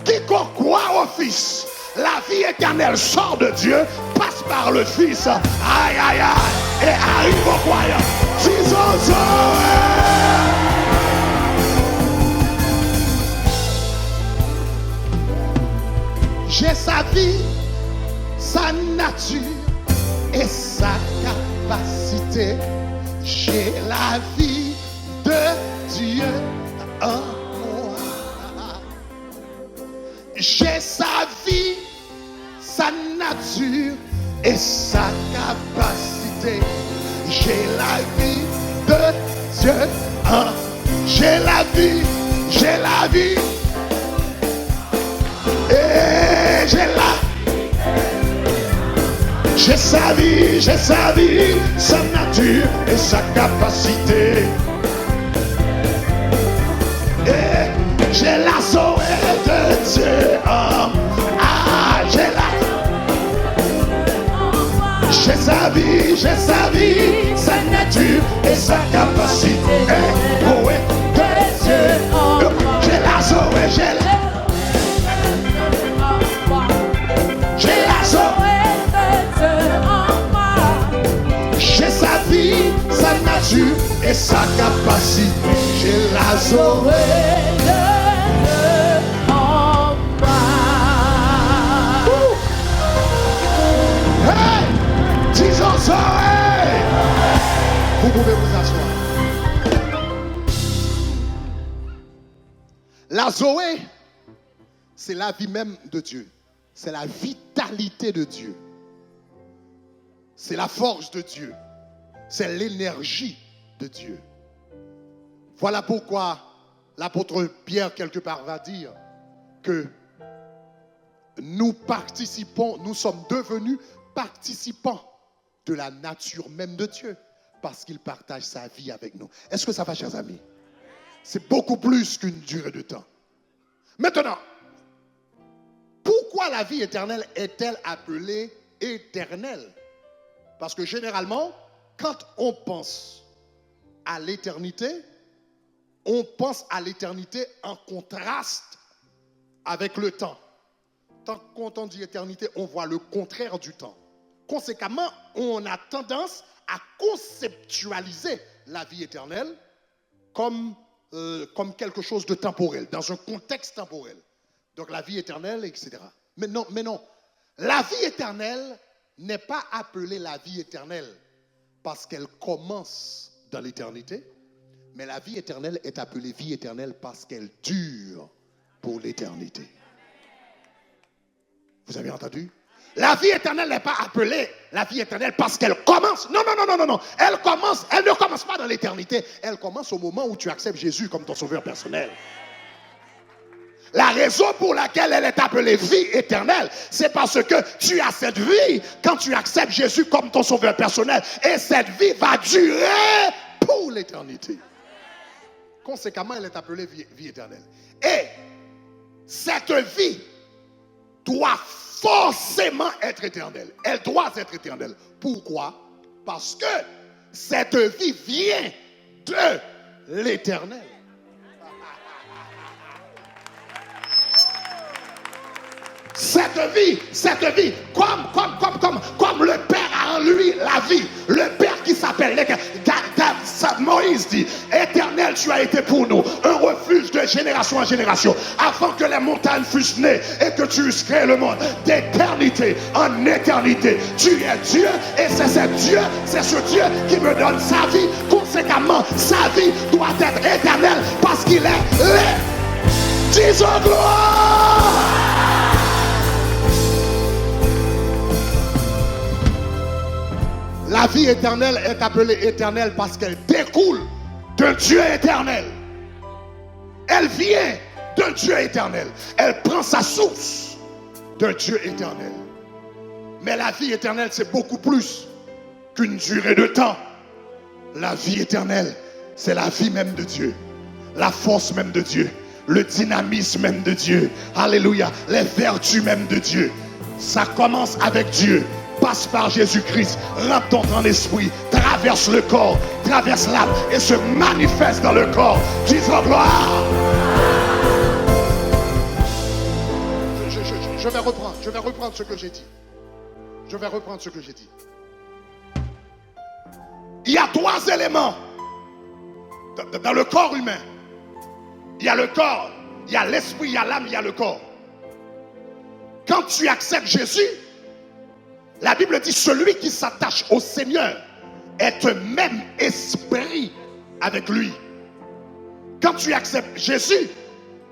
quiconque croit au Fils, la vie éternelle sort de Dieu, passe par le Fils, aïe aïe aïe, et arrive au croyant. Disons Zoé. J'ai sa vie, sa nature et sa capacité. J'ai la vie de Dieu en moi. J'ai sa vie, sa nature et sa capacité. J'ai la vie de Dieu en moi. J'ai la vie, j'ai la vie. Et J'ai sa vie, sa nature et sa capacité. Et j'ai la Zoé de Dieu. J'ai sa vie, sa nature et sa capacité. Oh, ouais, de Dieu. J'ai la Zoé, j'ai la J'ai sa vie, sa nature et sa capacité. J'ai la Zoé en moi. Hey! Disons Zoé! Vous pouvez vous asseoir. La Zoé, c'est la vie même de Dieu. C'est la vitalité de Dieu. C'est la force de Dieu. C'est l'énergie de Dieu. Voilà pourquoi l'apôtre Pierre, quelque part, va dire que nous participons, nous sommes devenus participants de la nature même de Dieu parce qu'il partage sa vie avec nous. Est-ce que ça va, chers amis? C'est beaucoup plus qu'une durée de temps. Maintenant, pourquoi la vie éternelle est-elle appelée éternelle? Parce que généralement, quand on pense à l'éternité, on pense à l'éternité en contraste avec le temps. Quand on dit éternité, on voit le contraire du temps. Conséquemment, on a tendance à conceptualiser la vie éternelle comme quelque chose de temporel, dans un contexte temporel. Donc la vie éternelle, etc. Mais non. La vie éternelle n'est pas appelée la vie éternelle parce qu'elle commence dans l'éternité, mais la vie éternelle est appelée vie éternelle parce qu'elle dure pour l'éternité. Vous avez entendu? La vie éternelle n'est pas appelée la vie éternelle parce qu'elle commence. Non. Elle ne commence pas dans l'éternité. Elle commence au moment où tu acceptes Jésus comme ton sauveur personnel. La raison pour laquelle elle est appelée vie éternelle, c'est parce que tu as cette vie quand tu acceptes Jésus comme ton sauveur personnel. Et cette vie va durer pour l'éternité. Conséquemment, elle est appelée vie éternelle. Et cette vie doit forcément être éternelle. Elle doit être éternelle. Pourquoi? Parce que cette vie vient de l'éternel. Cette vie, comme le Père a en lui la vie, le Père qui s'appelle Moïse dit, éternel tu as été pour nous un refuge de génération en génération, avant que les montagnes fussent nées et que tu eusses créé le monde, d'éternité en éternité. Tu es Dieu et c'est ce Dieu qui me donne sa vie. Conséquemment, sa vie doit être éternelle parce qu'il est disons gloire. La vie éternelle est appelée éternelle parce qu'elle découle d'un Dieu éternel. Elle vient d'un Dieu éternel. Elle prend sa source d'un Dieu éternel. Mais la vie éternelle, c'est beaucoup plus qu'une durée de temps. La vie éternelle, c'est la vie même de Dieu. La force même de Dieu. Le dynamisme même de Dieu. Alléluia. Les vertus même de Dieu. Ça commence avec Dieu. Passe par Jésus-Christ, rentre dans ton esprit, traverse le corps, traverse l'âme et se manifeste dans le corps. Disons gloire. Je vais reprendre ce que j'ai dit. Il y a trois éléments dans le corps humain. Il y a le corps, il y a l'esprit, il y a l'âme, il y a le corps. Quand tu acceptes Jésus, la Bible dit, celui qui s'attache au Seigneur est un même esprit avec lui. Quand tu acceptes Jésus,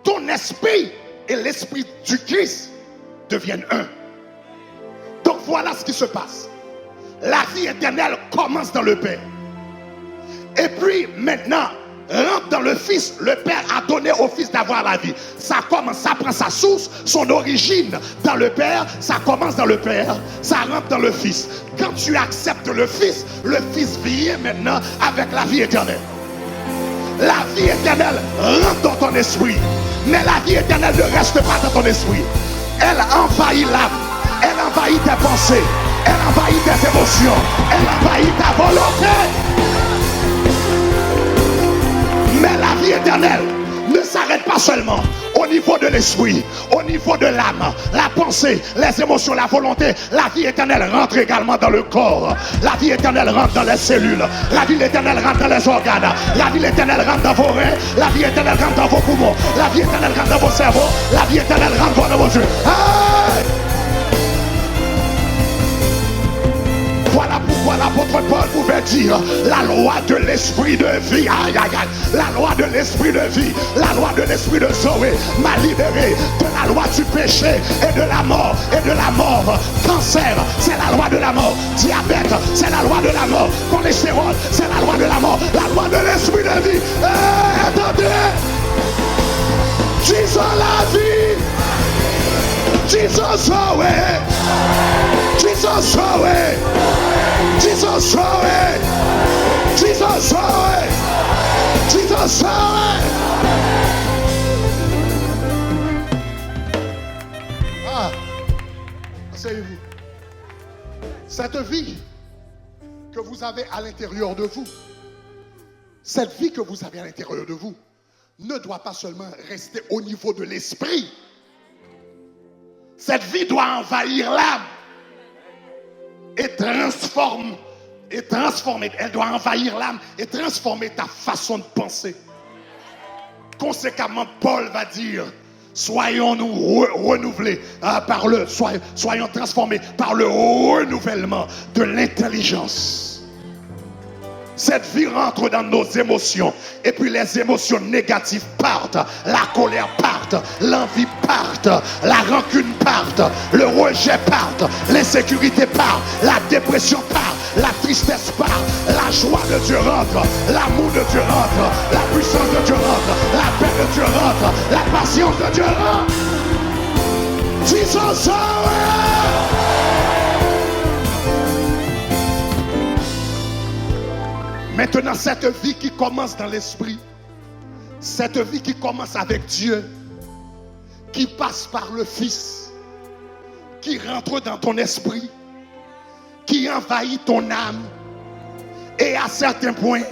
ton esprit et l'esprit du Christ deviennent un. Donc voilà ce qui se passe. La vie éternelle commence dans le Père. Et puis maintenant, rentre dans le Fils, le Père a donné au Fils d'avoir la vie. Ça commence, ça prend sa source, son origine dans le Père, ça commence dans le Père, ça rentre dans le Fils. Quand tu acceptes le Fils vient maintenant avec la vie éternelle. La vie éternelle rentre dans ton esprit. Mais la vie éternelle ne reste pas dans ton esprit. Elle envahit l'âme. Elle envahit tes pensées. Elle envahit tes émotions. Elle envahit ta volonté. Mais la vie éternelle ne s'arrête pas seulement au niveau de l'esprit, au niveau de l'âme, la pensée, les émotions, la volonté. La vie éternelle rentre également dans le corps. La vie éternelle rentre dans les cellules. La vie éternelle rentre dans les organes. La vie éternelle rentre dans vos reins. La vie éternelle rentre dans vos poumons. La vie éternelle rentre dans vos cerveaux. La vie éternelle rentre dans vos yeux. Hey! Voilà pourquoi l'apôtre Paul pouvait dire la loi de l'esprit de vie. Aïe, aïe, aïe. La loi de l'esprit de vie, la loi de l'esprit de Zoé m'a libéré de la loi du péché et de la mort. Et de la mort. Cancer, c'est la loi de la mort. Diabète, c'est la loi de la mort. Cholestérol, c'est la loi de la mort. La loi de l'esprit de vie. Attendez. Jesus la vie. Jesus Zoé. Jesus Zoé. Jesus Zoé. Jesus Zoé. Jesus Zoé. Ah, asseyez-vous. Cette vie que vous avez à l'intérieur de vous, cette vie que vous avez à l'intérieur de vous, ne doit pas seulement rester au niveau de l'esprit. Cette vie doit envahir l'âme et transformer. Elle doit envahir l'âme et transformer ta façon de penser. Conséquemment, Paul va dire, soyons-nous renouvelés soyons transformés par le renouvellement de l'intelligence. Cette vie rentre dans nos émotions. Et puis les émotions négatives partent. La colère parte. L'envie parte. La rancune parte. Le rejet parte. L'insécurité part. La dépression part. La tristesse part. La joie de Dieu rentre. L'amour de Dieu rentre. La puissance de Dieu rentre. La paix de Dieu rentre. La patience de Dieu rentre. Jesus, maintenant, cette vie qui commence dans l'esprit, cette vie qui commence avec Dieu, qui passe par le Fils, qui rentre dans ton esprit, qui envahit ton âme, et à certains points,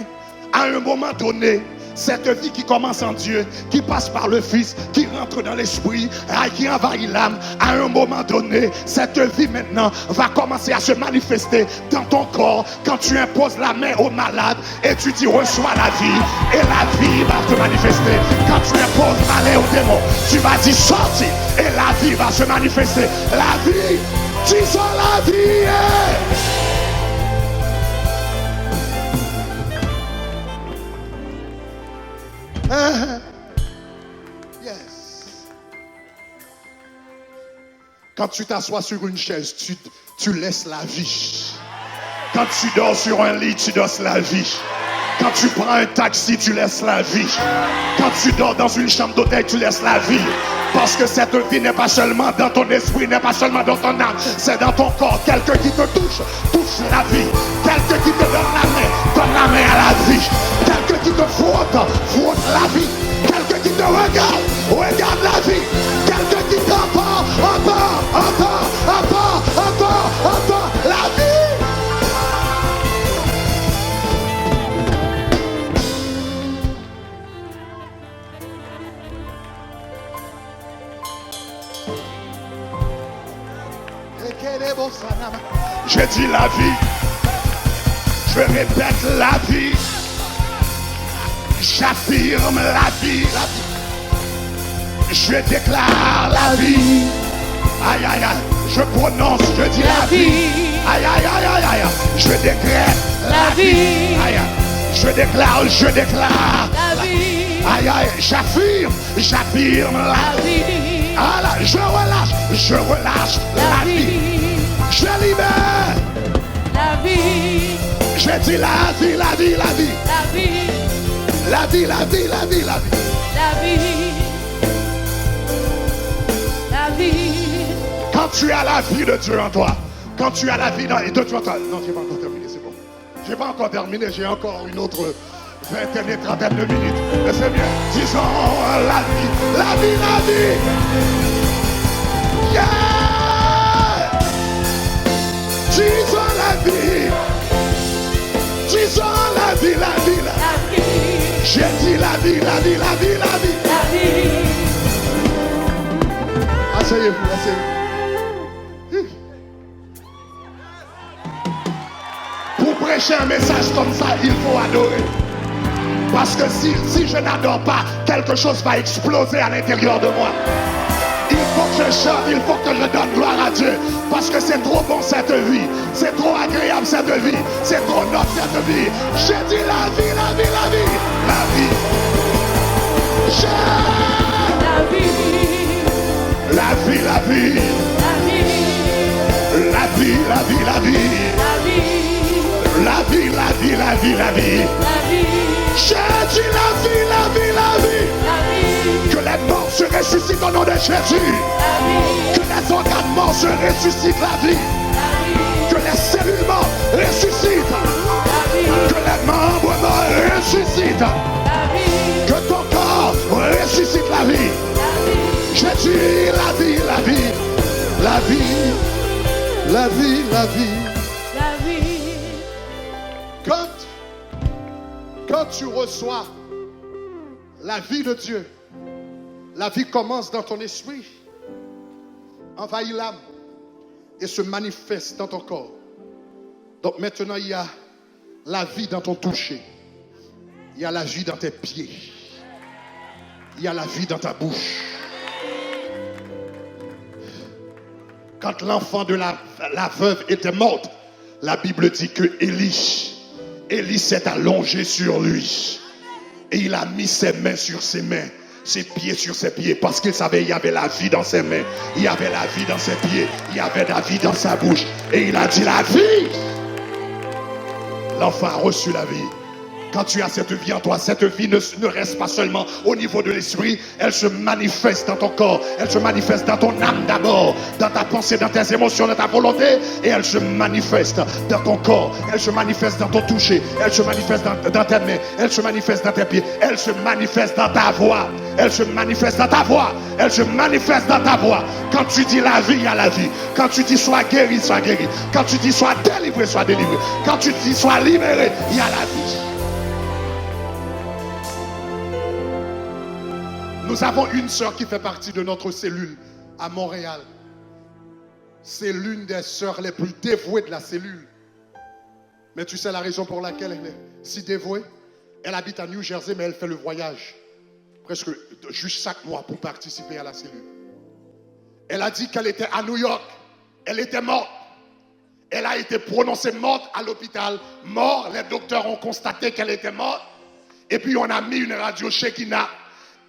à un moment donné, cette vie qui commence en Dieu, qui passe par le Fils, qui rentre dans l'esprit, qui envahit l'âme, à un moment donné, cette vie maintenant va commencer à se manifester dans ton corps quand tu imposes la main au malade et tu dis reçois la vie, et la vie va se manifester. Quand tu imposes la main au démon, tu vas dire sorti, et la vie va se manifester. La vie, disons la vie. Yes. Quand tu t'assois sur une chaise, tu laisses la vie. Quand tu dors sur un lit, tu laisses la vie. Quand tu prends un taxi, tu laisses la vie. Quand tu dors dans une chambre d'hôtel, tu laisses la vie. Parce que cette vie n'est pas seulement dans ton esprit, n'est pas seulement dans ton âme, c'est dans ton corps. Quelqu'un qui te touche la vie. Quelqu'un qui te donne la main à la vie. Quelqu'un qui te frotte la vie. Quelqu'un qui te regarde la vie. Quelqu'un qui t'entend la vie. Je dis la vie, je répète la vie, j'affirme la vie, je déclare la vie, aïe aïe aïe, je prononce, je dis la vie, aïe aïe aïe aïe aïe, je décrète la vie, aïe aïe, je déclare la vie, aïe aïe, j'affirme la vie, ah là, je relâche la vie. Je libère la vie. Je dis la vie, la vie, la vie. La vie. La vie, la vie, la vie, la vie. La vie. La vie. Quand tu as la vie de Dieu en toi, quand tu as la vie dans... Non, j'ai pas encore terminé, c'est bon. J'ai pas encore terminé, j'ai encore une autre vingtaine et trentaine de minutes. Mais c'est bien. Disons la vie, la vie, la vie. Yeah! Disons la vie. Disons la vie, la vie, la vie. J'ai dit la vie, la vie, la vie, la vie. La vie. Asseyez-vous, asseyez-vous. Pour prêcher un message comme ça, il faut adorer. Parce que si je n'adore pas, quelque chose va exploser à l'intérieur de moi. Il faut que je chante, il faut que je donne gloire à Dieu. Parce que c'est trop bon cette vie. C'est trop agréable cette vie. C'est trop noble cette vie. J'ai dit la vie, la vie, la vie. La vie. La vie. La vie, la vie. La vie. La vie, la vie, la vie. La vie. La vie, la vie, la vie, la vie. La vie. J'ai dit la vie, la vie, la vie. La vie. Que les morts se ressuscitent au nom de Jésus. La vie. Que les organes morts se ressuscitent la vie. La vie. Que les cellules mortes ressuscitent. La vie. Que les membres morts ressuscitent. La vie. Que ton corps ressuscite la vie. La vie. J'ai dit la vie, la vie. La vie, la vie, la vie. La vie. Quand tu reçois la vie de Dieu, la vie commence dans ton esprit, envahit l'âme et se manifeste dans ton corps. Donc maintenant, il y a la vie dans ton toucher. Il y a la vie dans tes pieds. Il y a la vie dans ta bouche. Quand l'enfant de la veuve était morte, la Bible dit que Élie s'est allongé sur lui. Et il a mis ses mains sur ses mains, ses pieds sur ses pieds, parce qu'il savait qu'il y avait la vie dans ses mains, il y avait la vie dans ses pieds, il y avait la vie dans sa bouche. Et il a dit la vie. L'enfant a reçu la vie. Quand tu as cette vie en toi, cette vie ne reste pas seulement au niveau de l'esprit, elle se manifeste dans ton corps, elle se manifeste dans ton âme d'abord, dans ta pensée, dans tes émotions, dans ta volonté, et elle se manifeste dans ton corps, elle se manifeste dans ton toucher, elle se manifeste dans tes mains, elle se manifeste dans tes pieds, elle se manifeste dans ta voix, elle se manifeste dans ta voix, elle se manifeste dans ta voix. Quand tu dis la vie, il y a la vie. Quand tu dis sois guéri, sois guéri. Quand tu dis sois délivré, sois délivré. Quand tu dis sois libéré, il y a la vie. Nous avons une sœur qui fait partie de notre cellule à Montréal. C'est l'une des sœurs les plus dévouées de la cellule. Mais tu sais la raison pour laquelle elle est si dévouée? Elle habite à New Jersey, mais elle fait le voyage presque juste chaque mois pour participer à la cellule. Elle a dit qu'elle était à New York. Elle était morte. Elle a été prononcée morte à l'hôpital. Mort, les docteurs ont constaté qu'elle était morte. Et puis on a mis une radio Shekinah.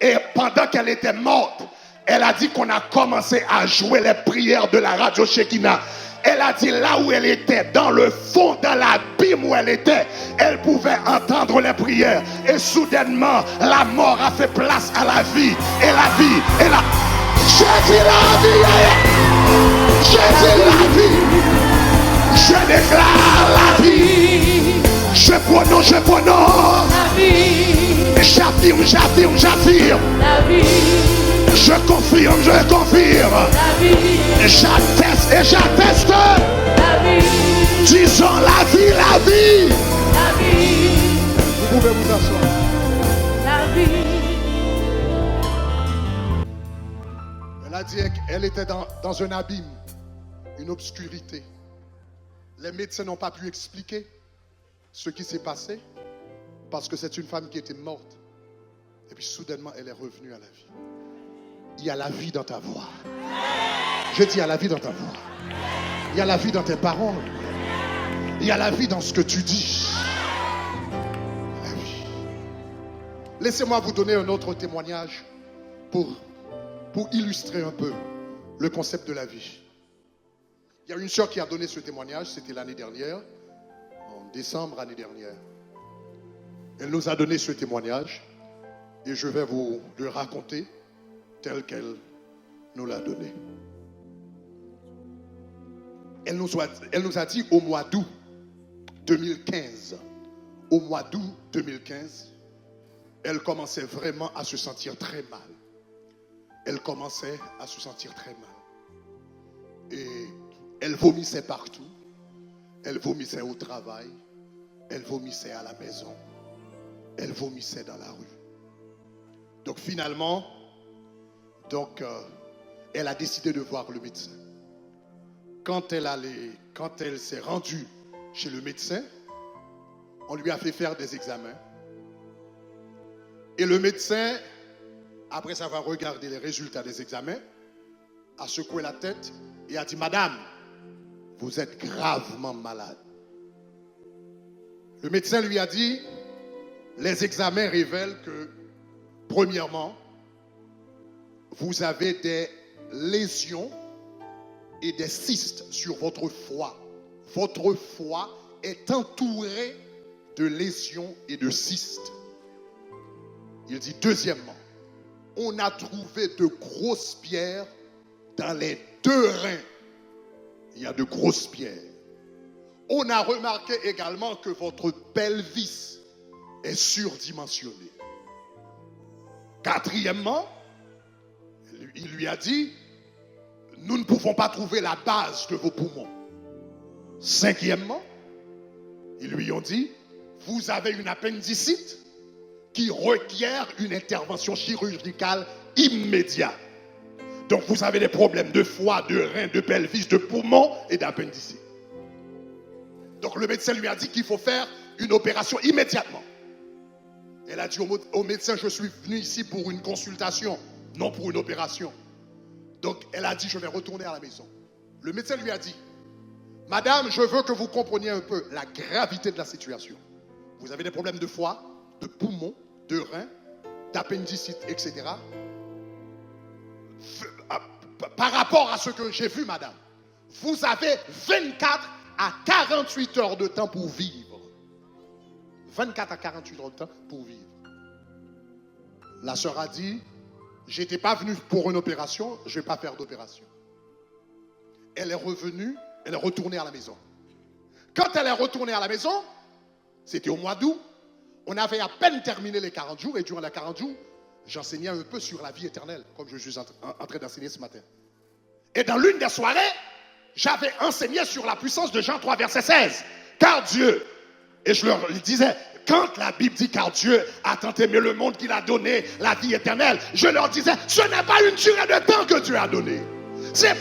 Et pendant qu'elle était morte, elle a dit qu'on a commencé à jouer les prières de la radio Shekinah. Elle a dit là où elle était, dans le fond, dans l'abîme où elle était, elle pouvait entendre les prières. Et soudainement, la mort a fait place à la vie. Et la vie, et la... J'ai dit la vie, j'ai dit la vie. Je déclare la vie. Je prononce La vie. J'affirme. La vie. Je confirme. La vie. J'atteste et j'atteste. La vie. Disons la vie. La vie. Vous pouvez vous asseoir. La vie. Elle a dit qu'elle était dans un abîme, une obscurité. Les médecins n'ont pas pu expliquer ce qui s'est passé parce que c'est une femme qui était morte. Et puis soudainement, elle est revenue à la vie. Il y a la vie dans ta voix. Je dis, il y a la vie dans ta voix. Il y a la vie dans tes paroles. Il y a la vie dans ce que tu dis. La vie. Laissez-moi vous donner un autre témoignage pour illustrer un peu le concept de la vie. Il y a une sœur qui a donné ce témoignage, c'était l'année dernière, en décembre l'année dernière. Elle nous a donné ce témoignage et je vais vous le raconter tel qu'elle nous l'a donné. Elle nous a dit au mois d'août 2015, elle commençait vraiment à se sentir très mal. Et elle vomissait partout. Elle vomissait au travail. Elle vomissait à la maison. Elle vomissait dans la rue. Donc finalement, elle a décidé de voir le médecin. Quand elle s'est rendue chez le médecin, on lui a fait faire des examens. Et le médecin, après avoir regardé les résultats des examens, a secoué la tête et a dit: Madame, vous êtes gravement malade. Le médecin lui a dit: les examens révèlent que, premièrement, vous avez des lésions et des cystes sur votre foie. Votre foie est entouré de lésions et de cystes. Il dit: deuxièmement, on a trouvé de grosses pierres dans les 2 reins. Il y a de grosses pierres. On a remarqué également que votre pelvis est surdimensionné. Quatrièmement, il lui a dit: nous ne pouvons pas trouver la base de vos poumons. Cinquièmement, ils lui ont dit: vous avez une appendicite qui requiert une intervention chirurgicale immédiate. Donc vous avez des problèmes de foie, de rein, de pelvis, de poumons et d'appendicite. Donc le médecin lui a dit qu'il faut faire une opération immédiatement. Elle a dit au médecin: je suis venu ici pour une consultation, non pour une opération. Donc elle a dit: je vais retourner à la maison. Le médecin lui a dit: Madame, je veux que vous compreniez un peu la gravité de la situation. Vous avez des problèmes de foie, de poumons, de reins, d'appendicite, etc. Par rapport à ce que j'ai vu, madame, vous avez 24 à 48 heures de temps pour vivre. 24 à 48 heures de temps pour vivre. La sœur a dit: je n'étais pas venue pour une opération, je ne vais pas faire d'opération. Elle est revenue, elle est retournée à la maison. Quand elle est retournée à la maison, c'était au mois d'août, on avait à peine terminé les 40 jours, et durant les 40 jours, j'enseignais un peu sur la vie éternelle, comme je suis en train d'enseigner ce matin. Et dans l'une des soirées, j'avais enseigné sur la puissance de Jean 3, verset 16. Car Dieu, et je leur disais, quand la Bible dit car Dieu a tant aimé le monde qu'il a donné la vie éternelle, je leur disais, ce n'est pas une durée de temps que Dieu a donné. C'est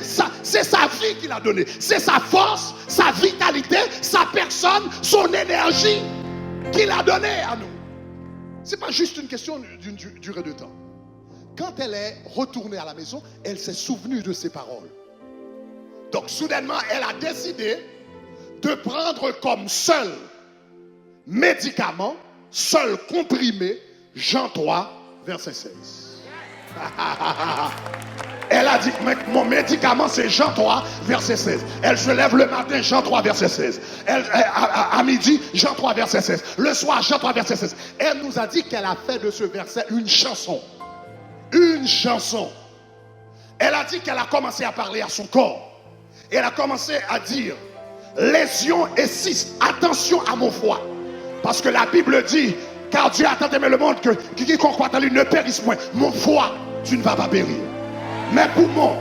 sa vie qu'il a donnée. C'est sa force, sa vitalité, sa personne, son énergie qu'il a donnée à nous. Ce n'est pas juste une question d'une durée de temps. Quand elle est retournée à la maison, elle s'est souvenue de ses paroles. Donc soudainement, elle a décidé de prendre comme seul médicament, seul comprimé, Jean 3, verset 16. Elle a dit, mon médicament c'est Jean 3, verset 16. Elle se lève le matin, Jean 3, verset 16. À midi, Jean 3, verset 16. Le soir, Jean 3, verset 16. Elle nous a dit qu'elle a fait de ce verset une chanson. Une chanson. Elle a dit qu'elle a commencé à parler à son corps. Elle a commencé à dire, lésions et cystes, attention à mon foie. Parce que la Bible dit, car Dieu a tant aimé le monde que quiconque croit en lui ne périsse point. Mon foie, tu ne vas pas périr. Mes poumons,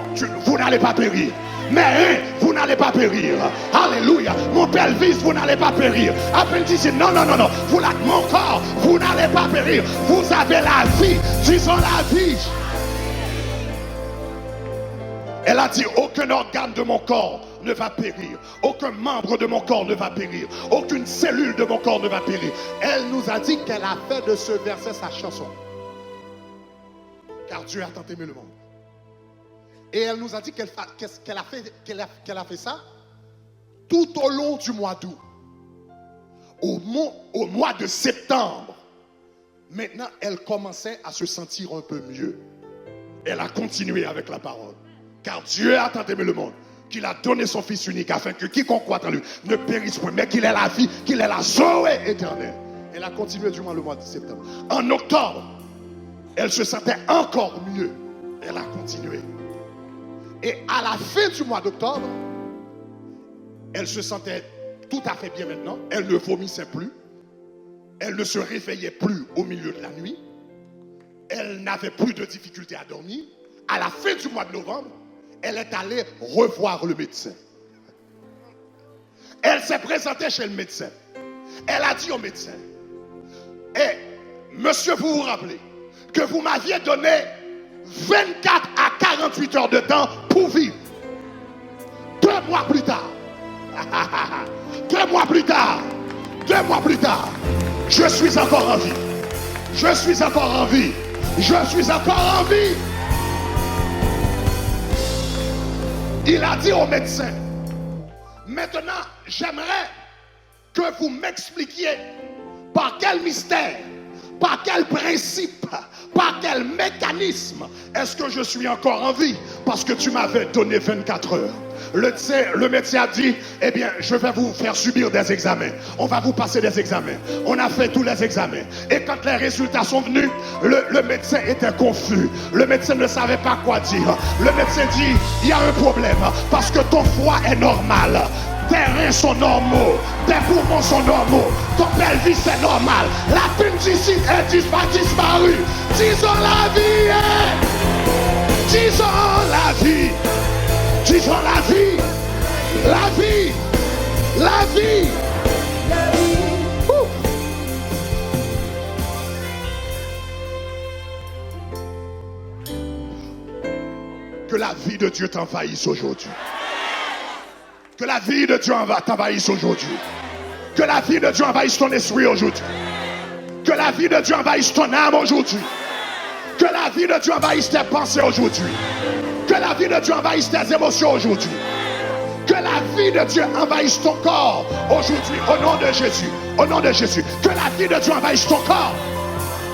vous n'allez pas périr. Mes reins, vous n'allez pas périr. Alléluia. Mon pelvis, vous n'allez pas périr. Appendicite, non. Mon corps, vous n'allez pas périr. Vous avez la vie. Disons la vie. Elle a dit, aucun organe de mon corps ne va périr. Aucun membre de mon corps ne va périr. Aucune cellule de mon corps ne va périr. Elle nous a dit qu'elle a fait de ce verset sa chanson. Car Dieu a tant aimé le monde. Et elle nous a dit qu'elle a fait ça tout au long du mois d'août. Au mois de septembre, maintenant, elle commençait à se sentir un peu mieux. Elle a continué avec la parole. Car Dieu a tant aimé le monde qu'il a donné son Fils unique afin que quiconque croit en lui ne périsse point, mais qu'il ait la vie, qu'il ait la Zoé éternelle. Elle a continué durant le mois de septembre. En octobre, elle se sentait encore mieux. Elle a continué. Et à la fin du mois d'octobre, elle se sentait tout à fait bien maintenant. Elle ne vomissait plus. Elle ne se réveillait plus au milieu de la nuit. Elle n'avait plus de difficulté à dormir. À la fin du mois de novembre, elle est allée revoir le médecin. Elle s'est présentée chez le médecin. Elle a dit au médecin, monsieur, vous vous rappelez que vous m'aviez donné 24 à 48 heures de temps pour vivre. 2 mois plus tard, 2 mois plus tard, 2 mois plus tard, je suis encore en vie. Je suis encore en vie. Je suis encore en vie. Il a dit au médecin, maintenant, j'aimerais que vous m'expliquiez par quel mystère, par quel principe, par quel mécanisme est-ce que je suis encore en vie? Parce que tu m'avais donné 24 heures. Le médecin a dit, eh bien, je vais vous faire subir des examens. On va vous passer des examens. On a fait tous les examens. Et quand les résultats sont venus, le médecin était confus. Le médecin ne savait pas quoi dire. Le médecin dit, il y a un problème parce que ton foie est normal. Tes reins sont normaux, tes poumons sont normaux, ton pelvis c'est normal, l'appendicite est disparue. Disons la vie, disons la vie, disons la vie, la vie, la vie. Que la vie de Dieu t'envahisse aujourd'hui. Que la vie de Dieu t'envahisse aujourd'hui. Que la vie de Dieu envahisse ton esprit aujourd'hui. Que la vie de Dieu envahisse ton âme aujourd'hui. Que la vie de Dieu envahisse tes pensées aujourd'hui. Que la vie de Dieu envahisse tes émotions aujourd'hui. Que la vie de Dieu envahisse ton corps aujourd'hui. Au nom de Jésus. Au nom de Jésus. Que la vie de Dieu envahisse ton corps.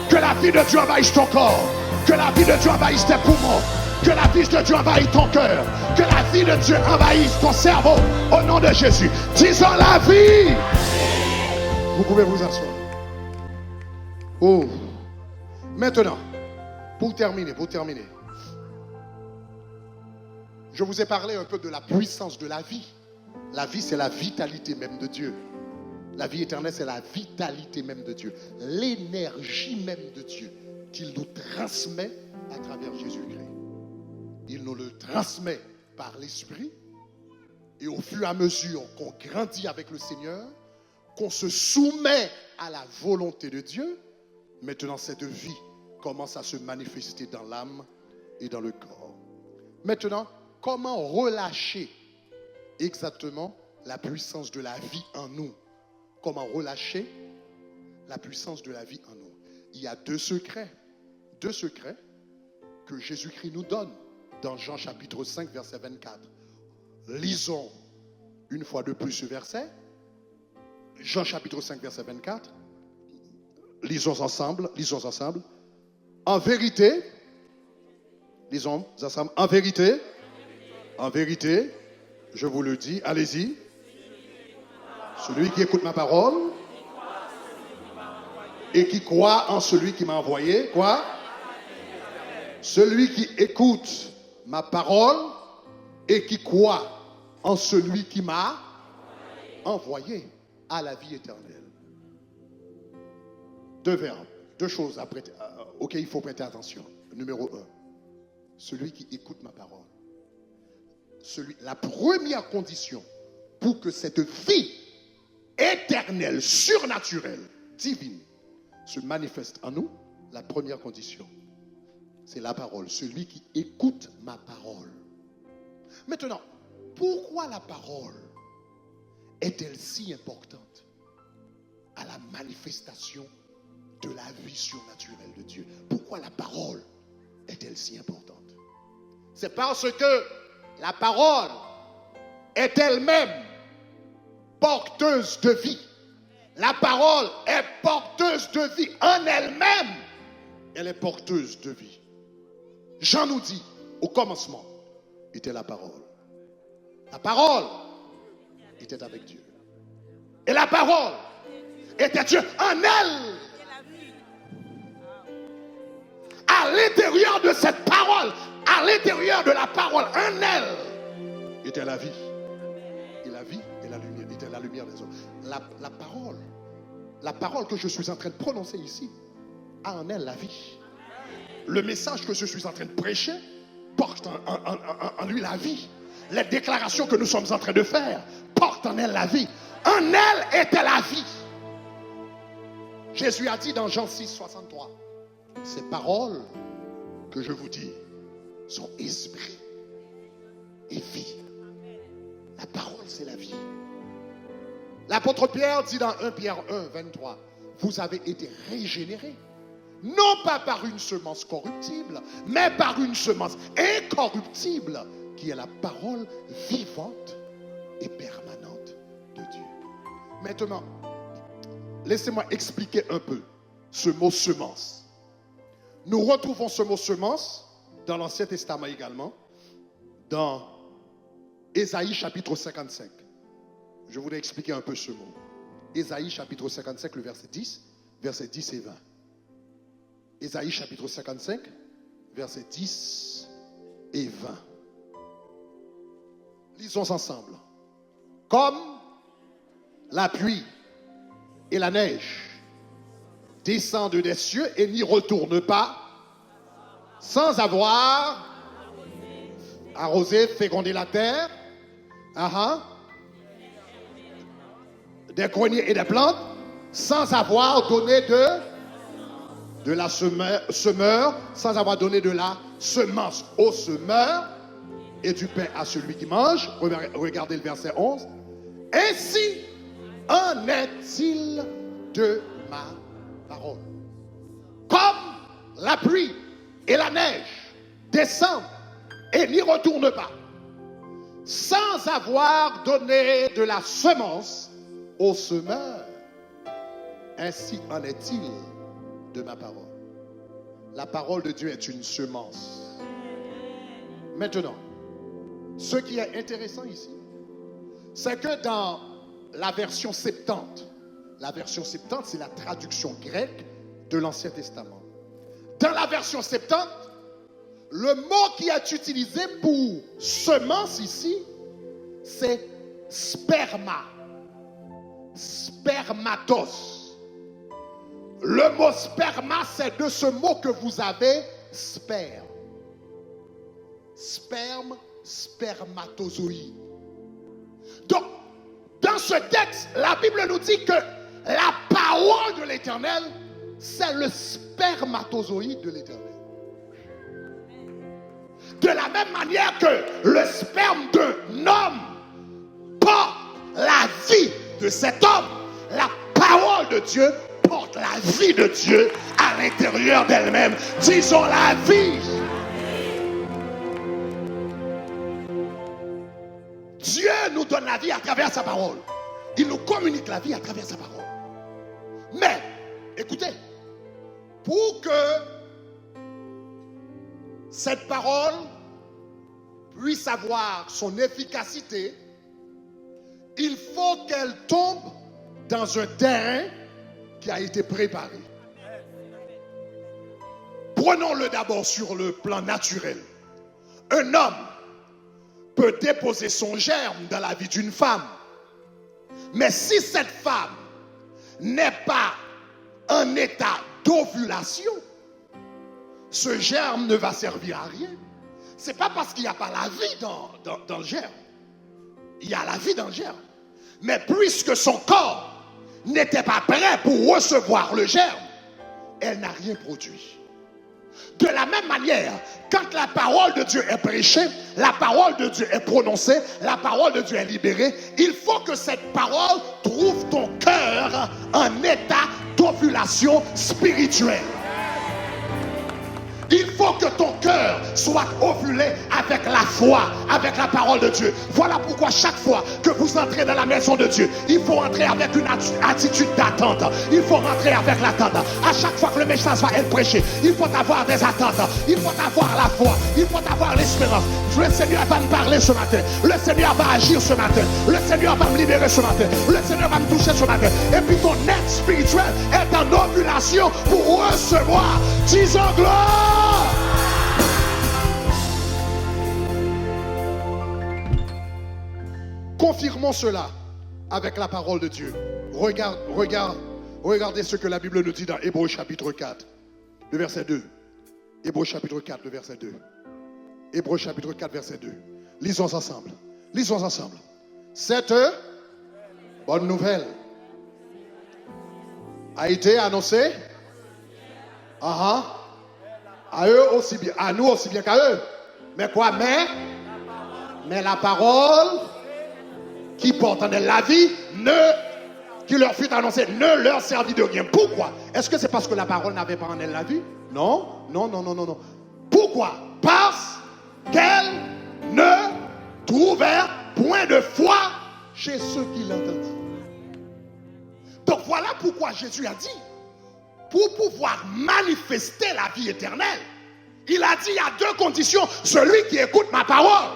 Que la vie de Dieu envahisse ton corps. Que la vie de Dieu envahisse tes poumons. Que la vie de Dieu envahisse ton cœur. Que la vie de Dieu envahisse ton cerveau. Au nom de Jésus. Disons la vie. Vous pouvez vous asseoir. Oh. Maintenant, pour terminer. Je vous ai parlé un peu de la puissance de la vie. La vie, c'est la vitalité même de Dieu. La vie éternelle, c'est la vitalité même de Dieu. L'énergie même de Dieu qu'il nous transmet à travers Jésus-Christ. Il nous le transmet par l'Esprit. Et au fur et à mesure qu'on grandit avec le Seigneur, qu'on se soumet à la volonté de Dieu, maintenant cette vie commence à se manifester dans l'âme et dans le corps. Maintenant, comment relâcher exactement la puissance de la vie en nous? Comment relâcher la puissance de la vie en nous? Il y a deux secrets que Jésus-Christ nous donne dans Jean chapitre 5 verset 24. Lisons une fois de plus ce verset. Jean chapitre 5 verset 24. Lisons ensemble. En vérité, lisons ensemble. En vérité, je vous le dis, allez-y. Celui qui écoute ma parole et qui croit en celui qui m'a envoyé, quoi? Celui qui écoute ma parole et qui croit en celui qui m'a envoyé à la vie éternelle. Deux verbes, deux choses auxquelles il faut prêter attention. Numéro 1, celui qui écoute ma parole. La première condition pour que cette vie éternelle, surnaturelle, divine, se manifeste en nous, la première condition, c'est la parole. Celui qui écoute ma parole. Maintenant, pourquoi la parole est-elle si importante à la manifestation de la vie surnaturelle de Dieu? Pourquoi la parole est-elle si importante? C'est parce que la parole est elle-même porteuse de vie. La parole est porteuse de vie. En elle-même, elle est porteuse de vie. Jean nous dit, au commencement, était la parole. La parole était avec Dieu. Et la parole était Dieu. En elle, à l'intérieur de cette parole, à l'intérieur de la parole, en elle, était la vie. Et la vie et la lumière, était la lumière des hommes. La parole que je suis en train de prononcer ici, a en elle la vie. Le message que je suis en train de prêcher porte en lui la vie. Les déclarations que nous sommes en train de faire portent en elle la vie. En elle était la vie. Jésus a dit dans Jean 6, 63, ces paroles que je vous dis sont esprit et vie. La parole, c'est la vie. L'apôtre Pierre dit dans 1 Pierre 1, 23, vous avez été régénérés, non pas par une semence corruptible, mais par une semence incorruptible, qui est la parole vivante et permanente de Dieu. Maintenant, laissez-moi expliquer un peu ce mot semence. Nous retrouvons ce mot semence dans l'Ancien Testament également, dans Ésaïe chapitre 55. Je voudrais expliquer un peu ce mot. Ésaïe chapitre 55, le verset 10 et 20. Ésaïe chapitre 55, verset 10 et 20. Lisons ensemble. Comme la pluie et la neige descendent des cieux et n'y retournent pas, sans avoir arrosé, fécondé la terre, des greniers et des plantes, sans avoir donné de la semeur, sans avoir donné de la semence au semeur et du pain à celui qui mange. Regardez le verset 11. Ainsi en est-il de ma parole. Comme la pluie et la neige descendent et n'y retournent pas, sans avoir donné de la semence au semeur, ainsi en est-il de ma parole. La parole de Dieu est une semence. Maintenant, ce qui est intéressant ici, c'est que dans la version Septante, c'est la traduction grecque de l'Ancien Testament. Dans la version Septante, le mot qui est utilisé pour semence ici, c'est sperma. Spermatos. Le mot sperma, c'est de ce mot que vous avez sperme. Sperme, spermatozoïde. Donc, dans ce texte, la Bible nous dit que la parole de l'Éternel, c'est le spermatozoïde de l'Éternel. De la même manière que le sperme d'un homme porte la vie de cet homme, la parole de Dieu porte la vie de Dieu à l'intérieur d'elle-même. Disons la vie. Dieu nous donne la vie à travers sa parole. Il nous communique la vie à travers sa parole. Mais, écoutez, pour que cette parole puisse avoir son efficacité, il faut qu'elle tombe dans un terrain qui a été préparé. Prenons-le d'abord sur le plan naturel. Un homme peut déposer son germe dans la vie d'une femme. Mais si cette femme n'est pas en état d'ovulation, ce germe ne va servir à rien. Ce n'est pas parce qu'il n'y a pas la vie dans le germe. Il y a la vie dans le germe. Mais puisque son corps n'était pas prêt pour recevoir le germe, elle n'a rien produit. De la même manière, quand la parole de Dieu est prêchée, la parole de Dieu est prononcée, la parole de Dieu est libérée, il faut que cette parole trouve ton cœur en état d'ovulation spirituelle. Il faut que ton cœur soit ovulé avec la foi, avec la parole de Dieu. Voilà pourquoi chaque fois que vous entrez dans la maison de Dieu, il faut entrer avec une attitude d'attente. Il faut rentrer avec l'attente. À chaque fois que le message va être prêché, il faut avoir des attentes. Il faut avoir la foi. Il faut avoir l'espérance. Le Seigneur va me parler ce matin. Le Seigneur va agir ce matin. Le Seigneur va me libérer ce matin. Le Seigneur va me toucher ce matin. Et puis ton être spirituel est en ovulation pour recevoir. Disons gloire. Confirmons cela avec la parole de Dieu. Regardez ce que la Bible nous dit dans Hébreux chapitre 4, le verset 2. Hébreux chapitre 4, le verset 2. Hébreux chapitre 4, verset 2. Lisons ensemble. Lisons ensemble. Cette bonne nouvelle a été annoncée à eux aussi bien, à nous aussi bien qu'à eux. Mais quoi? Mais la parole qui porte en elle la vie, qui leur fut annoncée, ne leur servit de rien. Pourquoi? Est-ce que c'est parce que la parole n'avait pas en elle la vie? Non. Pourquoi? Parce qu'elle ne trouvait point de foi chez ceux qui l'entendirent. Donc voilà pourquoi Jésus a dit, pour pouvoir manifester la vie éternelle, il a dit il y a deux conditions. Celui qui écoute ma parole,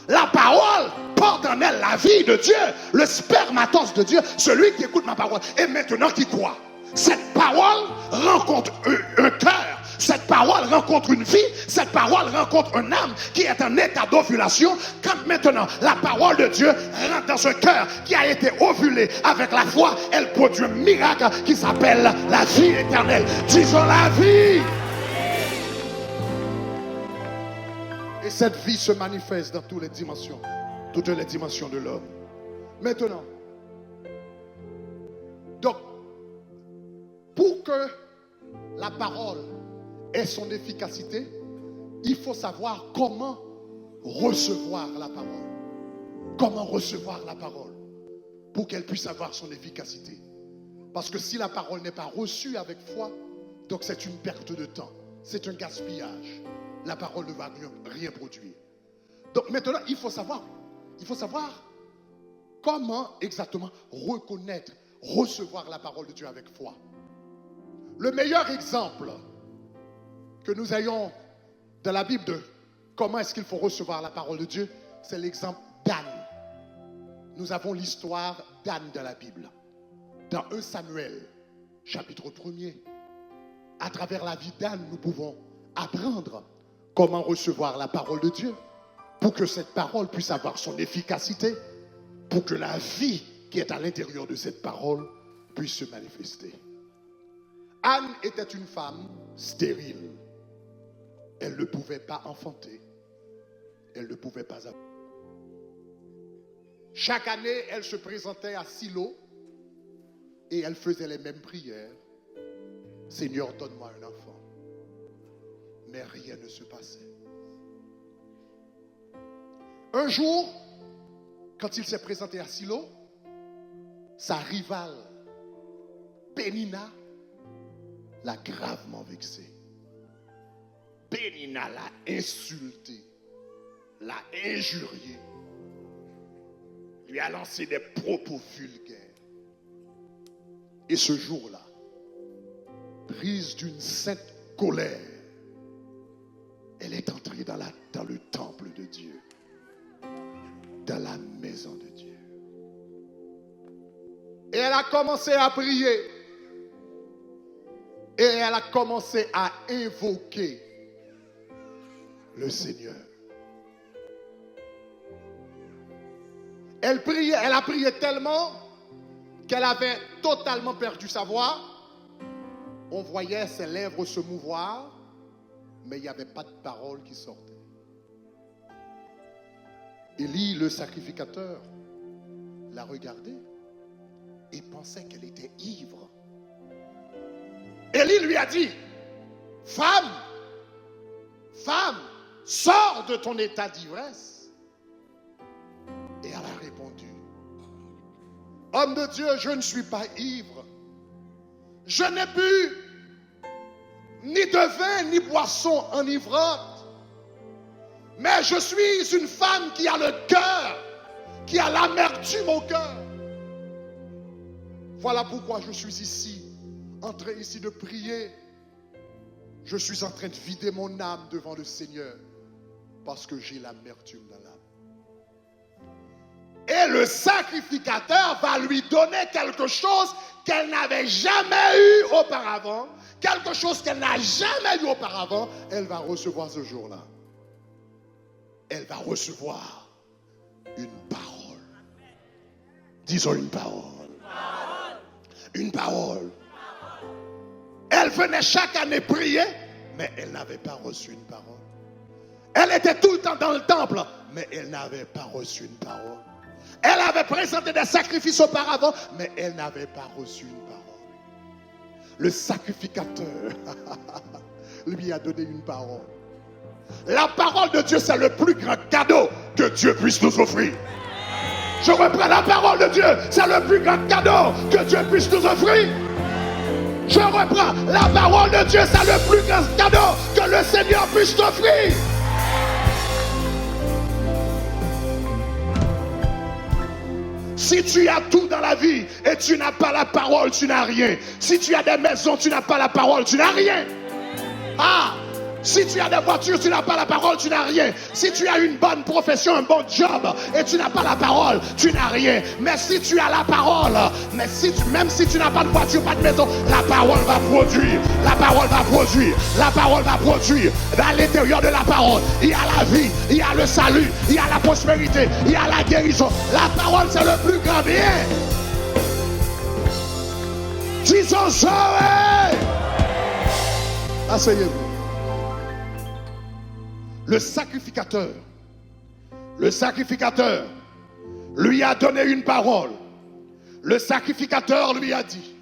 la parole porte en elle la vie de Dieu, le spermatos de Dieu, celui qui écoute ma parole et maintenant qui croit. Cette parole rencontre un cœur, cette parole rencontre une vie, cette parole rencontre une âme qui est en état d'ovulation. Quand maintenant la parole de Dieu rentre dans ce cœur qui a été ovulé avec la foi, elle produit un miracle qui s'appelle la vie éternelle. Disons la vie. Et cette vie se manifeste dans toutes les dimensions de l'homme. Maintenant, donc, pour que la parole ait son efficacité, il faut savoir comment recevoir la parole. Comment recevoir la parole pour qu'elle puisse avoir son efficacité. Parce que si la parole n'est pas reçue avec foi, donc c'est une perte de temps, c'est un gaspillage. La parole ne va rien produire. Donc maintenant, il faut savoir comment exactement reconnaître, recevoir la parole de Dieu avec foi. Le meilleur exemple que nous ayons dans la Bible de comment est-ce qu'il faut recevoir la parole de Dieu, c'est l'exemple d'Anne. Nous avons l'histoire d'Anne dans la Bible. Dans 1 Samuel, chapitre 1er, à travers la vie d'Anne, nous pouvons apprendre comment recevoir la parole de Dieu pour que cette parole puisse avoir son efficacité, pour que la vie qui est à l'intérieur de cette parole puisse se manifester. Anne était une femme stérile. Elle ne pouvait pas enfanter. Elle ne pouvait pas avoir. Chaque année, elle se présentait à Silo et elle faisait les mêmes prières. Seigneur, donne-moi un enfant. Mais rien ne se passait. Un jour, quand il s'est présenté à Silo, sa rivale, Pénina, l'a gravement vexé. Pénina l'a insulté, l'a injurié, lui a lancé des propos vulgaires. Et ce jour-là, prise d'une sainte colère, elle est entrée dans le temple de Dieu, dans la maison de Dieu. Et elle a commencé à prier. Et elle a commencé à invoquer le Seigneur. Elle a prié tellement qu'elle avait totalement perdu sa voix. On voyait ses lèvres se mouvoir, mais il n'y avait pas de parole qui sortait. Élie, le sacrificateur, l'a regardée et pensait qu'elle était ivre. Élie lui a dit, femme, sors de ton état d'ivresse. Et elle a répondu, homme de Dieu, je ne suis pas ivre. Je n'ai bu ni de vin ni boisson enivrante. Mais je suis une femme qui a le cœur, qui a l'amertume au cœur. Voilà pourquoi je suis ici, en train ici de prier. Je suis en train de vider mon âme devant le Seigneur, parce que j'ai l'amertume dans l'âme. Et le sacrificateur va lui donner quelque chose qu'elle n'avait jamais eu auparavant. Quelque chose qu'elle n'a jamais eu auparavant, elle va recevoir ce jour-là. Elle va recevoir une parole. Disons une parole. Une parole. Elle venait chaque année prier, mais elle n'avait pas reçu une parole. Elle était tout le temps dans le temple, mais elle n'avait pas reçu une parole. Elle avait présenté des sacrifices auparavant, mais elle n'avait pas reçu une parole. Le sacrificateur lui a donné une parole. La parole de Dieu, c'est le plus grand cadeau que Dieu puisse nous offrir. Je reprends, la parole de Dieu, c'est le plus grand cadeau que Dieu puisse nous offrir. Je reprends, la parole de Dieu, c'est le plus grand cadeau que le Seigneur puisse t'offrir. Si tu as tout dans la vie et tu n'as pas la parole, tu n'as rien. Si tu as des maisons, tu n'as pas la parole, tu n'as rien. Ah! Si tu as des voitures, tu n'as pas la parole, tu n'as rien. Si tu as une bonne profession, un bon job, et tu n'as pas la parole, tu n'as rien. Mais si tu as la parole, même si tu n'as pas de voiture, pas de maison, la parole va produire. La parole va produire. La parole va produire. Dans l'intérieur de la parole, il y a la vie, il y a le salut, il y a la prospérité, il y a la guérison. La parole, c'est le plus grand bien. Disons ça. Asseyez-vous. Le sacrificateur lui a donné une parole. Le sacrificateur lui a dit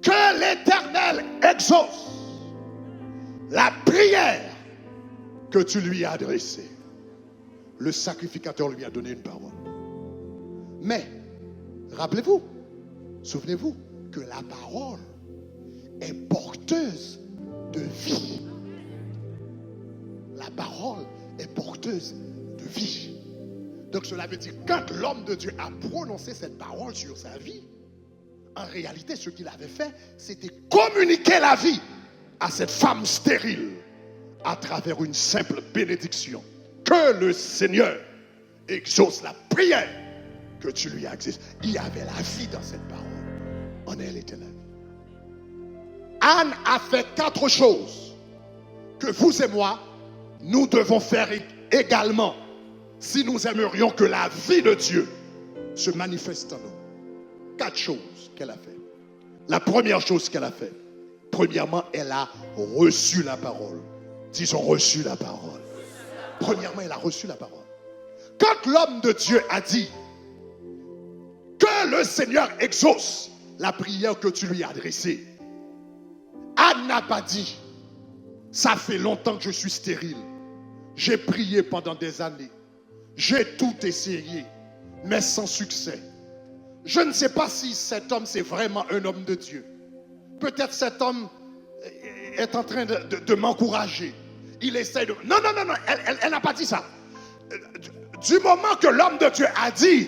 que l'Éternel exauce la prière que tu lui as adressée. Le sacrificateur lui a donné une parole. Mais, rappelez-vous, souvenez-vous que la parole est porteuse de vie. La parole est porteuse de vie. Donc cela veut dire que quand l'homme de Dieu a prononcé cette parole sur sa vie, en réalité ce qu'il avait fait, c'était communiquer la vie à cette femme stérile à travers une simple bénédiction. Que le Seigneur exauce la prière que tu lui as exaucée. Il y avait la vie dans cette parole. En elle était la vie. Anne a fait 4 choses que vous et moi, nous devons faire également si nous aimerions que la vie de Dieu se manifeste en nous. 4 choses qu'elle a fait. La première chose qu'elle a fait, premièrement, elle a reçu la parole. Disons reçu la parole. Premièrement, elle a reçu la parole. Quand l'homme de Dieu a dit que le Seigneur exauce la prière que tu lui as adressée, Anne n'a pas dit ça fait longtemps que je suis stérile. J'ai prié pendant des années. J'ai tout essayé, mais sans succès. Je ne sais pas si cet homme, c'est vraiment un homme de Dieu. Peut-être cet homme est en train de m'encourager. Il essaie de... Non, elle n'a pas dit ça. Du moment que l'homme de Dieu a dit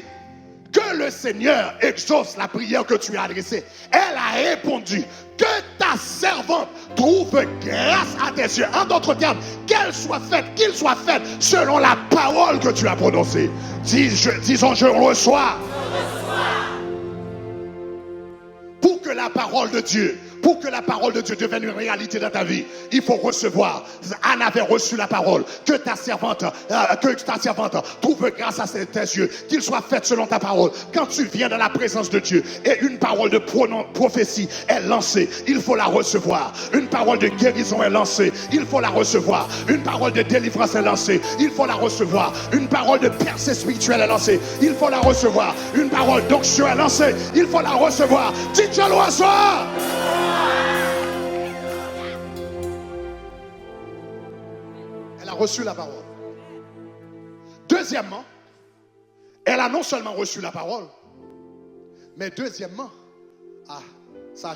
que le Seigneur exauce la prière que tu as adressée, elle a répondu que ta servante trouve grâce à tes yeux. En d'autres termes, qu'il soit fait selon la parole que tu as prononcée. Disons, je reçois. Pour que la parole de Dieu devienne une réalité dans ta vie, il faut recevoir. Anne avait reçu la parole. Que ta servante trouve grâce à tes yeux, qu'il soit fait selon ta parole. Quand tu viens dans la présence de Dieu et une parole de prophétie est lancée, il faut la recevoir. Une parole de guérison est lancée, il faut la recevoir. Une parole de délivrance est lancée, il faut la recevoir. Une parole de percée spirituelle est lancée, il faut la recevoir. Une parole d'onction est lancée, il faut la recevoir. Dis tu le reçois. Elle a reçu la parole. Deuxièmement, elle a non seulement reçu la parole, mais deuxièmement, ça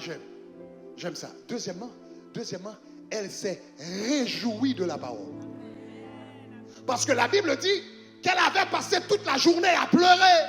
j'aime ça. Deuxièmement, elle s'est réjouie de la parole. Parce que la Bible dit qu'elle avait passé toute la journée à pleurer.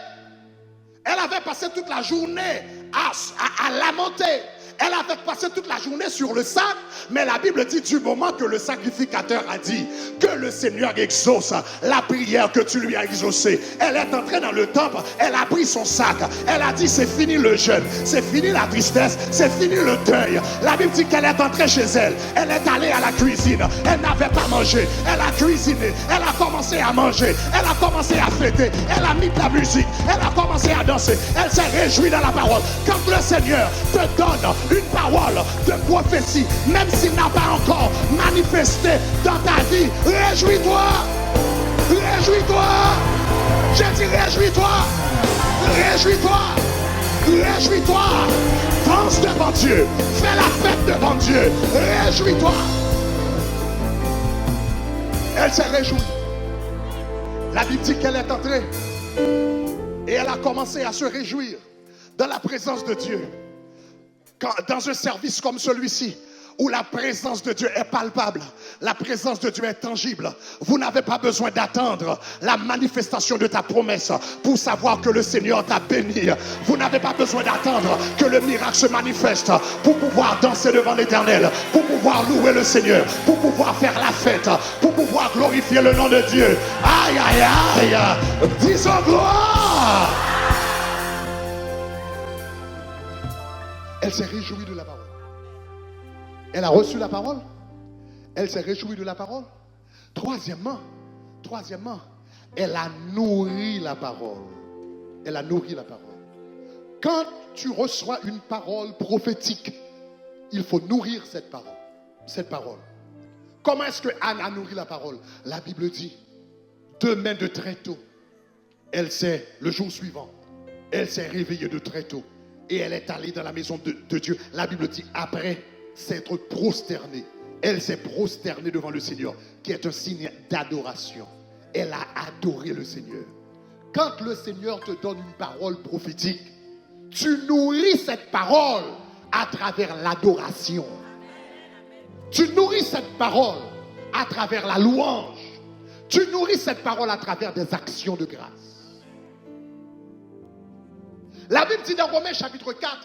Elle avait passé toute la journée à lamenter. Elle avait passé toute la journée sur le sac, mais la Bible dit du moment que le sacrificateur a dit que le Seigneur exauce la prière que tu lui as exaucée. Elle est entrée dans le temple, elle a pris son sac, elle a dit c'est fini le jeûne, c'est fini la tristesse, c'est fini le deuil. La Bible dit qu'elle est entrée chez elle, elle est allée à la cuisine, elle n'avait pas mangé, elle a cuisiné, elle a commencé à manger, elle a commencé à fêter, elle a mis de la musique, elle a commencé à danser, elle s'est réjouie dans la parole. Quand le Seigneur te donne une parole de prophétie, même s'il n'a pas encore manifesté dans ta vie, réjouis-toi, réjouis-toi, j'ai dit réjouis-toi, réjouis-toi, réjouis-toi, danse devant Dieu, fais la fête devant Dieu, réjouis-toi. Elle s'est réjouie. La Bible dit qu'elle est entrée et elle a commencé à se réjouir dans la présence de Dieu. Dans un service comme celui-ci, où la présence de Dieu est palpable, la présence de Dieu est tangible, vous n'avez pas besoin d'attendre la manifestation de ta promesse pour savoir que le Seigneur t'a béni. Vous n'avez pas besoin d'attendre que le miracle se manifeste pour pouvoir danser devant l'Éternel, pour pouvoir louer le Seigneur, pour pouvoir faire la fête, pour pouvoir glorifier le nom de Dieu. Aïe, aïe, aïe, disons gloire. Elle s'est réjouie de la parole. Elle a reçu la parole. Elle s'est réjouie de la parole. Troisièmement, elle a nourri la parole. Elle a nourri la parole. Quand tu reçois une parole prophétique, il faut nourrir cette parole. Cette parole. Comment est-ce que Anne a nourri la parole? La Bible dit, demain de très tôt, le jour suivant, elle s'est réveillée de très tôt. Et elle est allée dans la maison de Dieu. La Bible dit, après s'être prosternée, elle s'est prosternée devant le Seigneur, qui est un signe d'adoration. Elle a adoré le Seigneur. Quand le Seigneur te donne une parole prophétique, tu nourris cette parole à travers l'adoration. Tu nourris cette parole à travers la louange. Tu nourris cette parole à travers des actions de grâce. La Bible dit dans Romains chapitre 4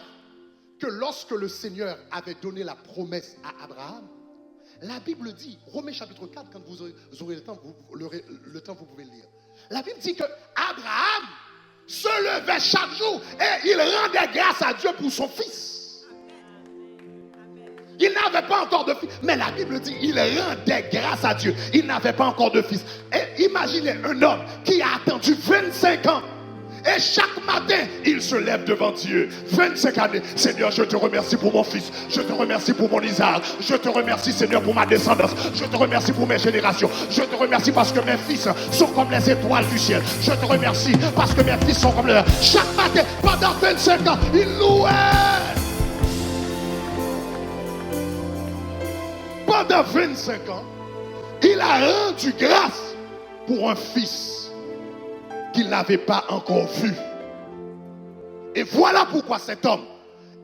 que lorsque le Seigneur avait donné la promesse à Abraham, la Bible dit, Romains chapitre 4, quand vous aurez le temps, vous pouvez le lire. La Bible dit que Abraham se levait chaque jour et il rendait grâce à Dieu pour son fils. Il n'avait pas encore de fils, mais la Bible dit il rendait grâce à Dieu. Il n'avait pas encore de fils. Et imaginez un homme qui a attendu 25 ans. Et chaque matin, il se lève devant Dieu. 25 années. Seigneur, je te remercie pour mon fils. Je te remercie pour mon Isaac. Je te remercie, Seigneur, pour ma descendance. Je te remercie pour mes générations. Je te remercie parce que mes fils sont comme les étoiles du ciel. Je te remercie parce que mes fils sont comme les... Chaque matin, pendant 25 ans, il louait. Pendant 25 ans, il a rendu grâce pour un fils qu'il n'avait pas encore vu. Et voilà pourquoi cet homme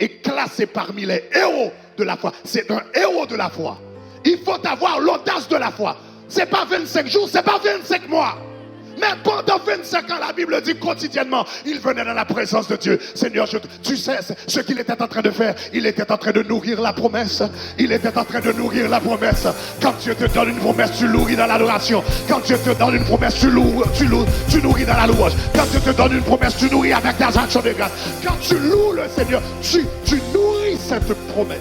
est classé parmi les héros de la foi. C'est un héros de la foi. Il faut avoir l'audace de la foi. C'est pas 25 jours, c'est pas 25 mois. Mais pendant 25 ans, la Bible dit quotidiennement, il venait dans la présence de Dieu. Seigneur, tu sais ce qu'il était en train de faire. Il était en train de nourrir la promesse. Il était en train de nourrir la promesse. Quand Dieu te donne une promesse, tu nourris dans l'adoration. Quand Dieu te donne une promesse, tu nourris dans la louange. Quand Dieu te donne une promesse, tu nourris avec des actions de grâce. Quand tu loues le Seigneur, tu nourris cette promesse.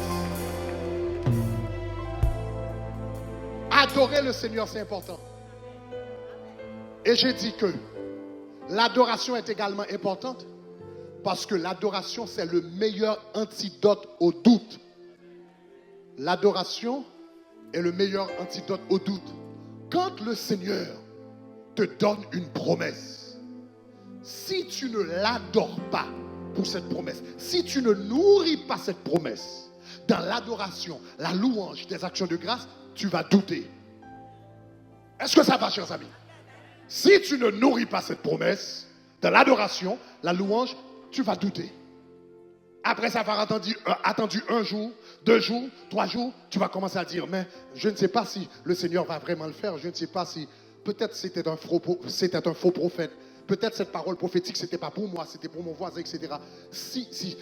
Adorer le Seigneur, c'est important. Et j'ai dit que l'adoration est également importante parce que l'adoration, c'est le meilleur antidote au doute. L'adoration est le meilleur antidote au doute. Quand le Seigneur te donne une promesse, si tu ne l'adores pas pour cette promesse, si tu ne nourris pas cette promesse dans l'adoration, la louange, des actions de grâce, tu vas douter. Est-ce que ça va, chers amis? Si tu ne nourris pas cette promesse, dans l'adoration, la louange, tu vas douter. Après ça avoir attendu 1 jour, 2 jours, 3 jours, tu vas commencer à dire, mais je ne sais pas si le Seigneur va vraiment le faire, je ne sais pas si Peut-être c'était un faux prophète. Peut-être cette parole prophétique, c'était pas pour moi, c'était pour mon voisin, etc.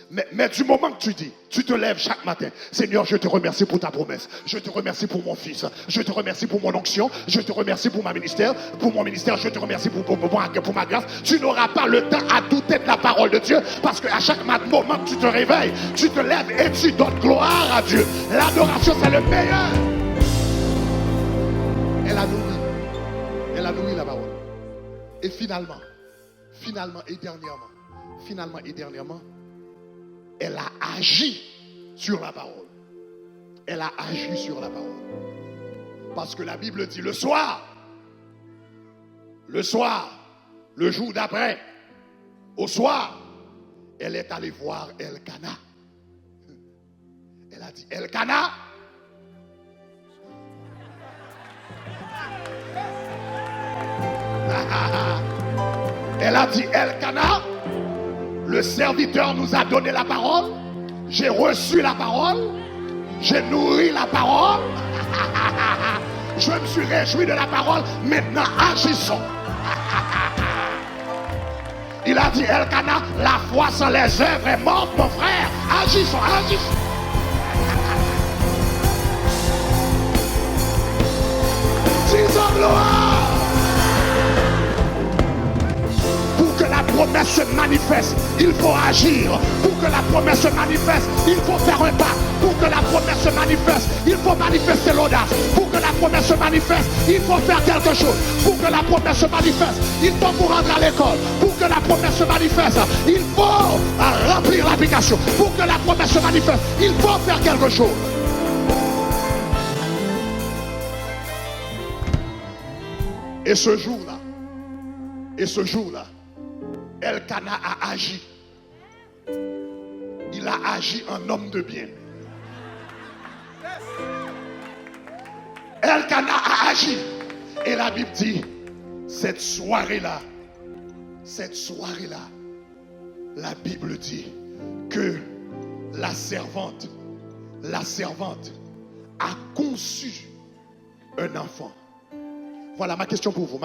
Mais du moment que tu dis, tu te lèves chaque matin, Seigneur, je te remercie pour ta promesse. Je te remercie pour mon fils. Je te remercie pour mon onction. Je te remercie pour mon ministère. Je te remercie pour ma grâce. Tu n'auras pas le temps à douter de la parole de Dieu parce qu'à chaque moment que tu te réveilles, tu te lèves et tu donnes gloire à Dieu. L'adoration, c'est le meilleur. Elle a nourri la parole. Et finalement et dernièrement, elle a agi sur la parole. Elle a agi sur la parole. Parce que la Bible dit le soir, le jour d'après, au soir, elle est allée voir Elkana. Elle a dit, Elkana, elle a dit, Elkana, le serviteur nous a donné la parole, j'ai reçu la parole, j'ai nourri la parole, je me suis réjoui de la parole, maintenant agissons. Il a dit, Elkana, la foi sans les œuvres est morte, mon frère, agissons. Disons gloire. Pour que la promesse se manifeste, il faut agir. Pour que la promesse se manifeste, il faut faire un pas. Pour que la promesse se manifeste, il faut manifester l'audace. Pour que la promesse se manifeste, il faut faire quelque chose. Pour que la promesse se manifeste, il faut vous rendre à l'école. Pour que la promesse se manifeste, il faut remplir l'application. Pour que la promesse se manifeste, il faut faire quelque chose. Et ce jour-là, Elkana a agi. Il a agi en homme de bien. Elkana a agi. Et la Bible dit, cette soirée-là, la Bible dit que la servante a conçu un enfant. Voilà ma question pour vous,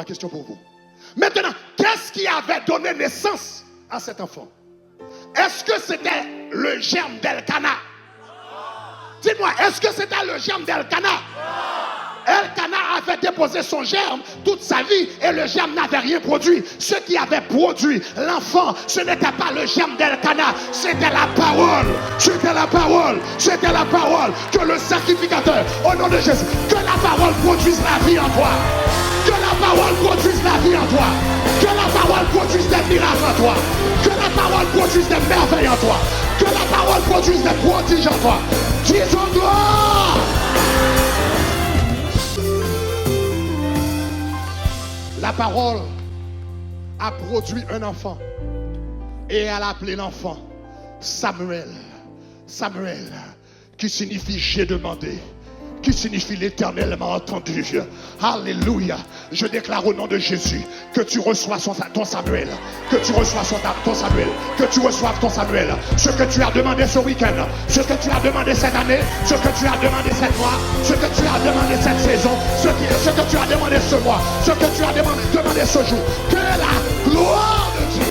Maintenant, qu'est-ce qui avait donné naissance à cet enfant? Est-ce que c'était le germe d'Elkana? Dites-moi, est-ce que c'était le germe d'Elkana? Elkana avait déposé son germe toute sa vie et le germe n'avait rien produit. Ce qui avait produit l'enfant, ce n'était pas le germe d'Elkana, c'était la parole. C'était la parole que le sacrificateur, au nom de Jésus, que la parole produise la vie en toi. Que la parole produise la vie en toi. Que la parole produise des miracles en toi. Que la parole produise des merveilles en toi. Que la parole produise des prodiges en toi. Disons gloire. La parole a produit un enfant et elle a appelé l'enfant Samuel. Samuel, qui signifie j'ai demandé, qui signifie l'Éternel m'a entendu. Alléluia. Je déclare au nom de Jésus que tu reçois ton Samuel, que tu reçois ton Samuel, que tu reçoives ton Samuel. Ce que tu as demandé ce week-end, ce que tu as demandé cette année, ce que tu as demandé cette mois, ce que tu as demandé cette saison, ce que tu as demandé ce mois, ce que tu as demandé ce jour. Que la gloire de Dieu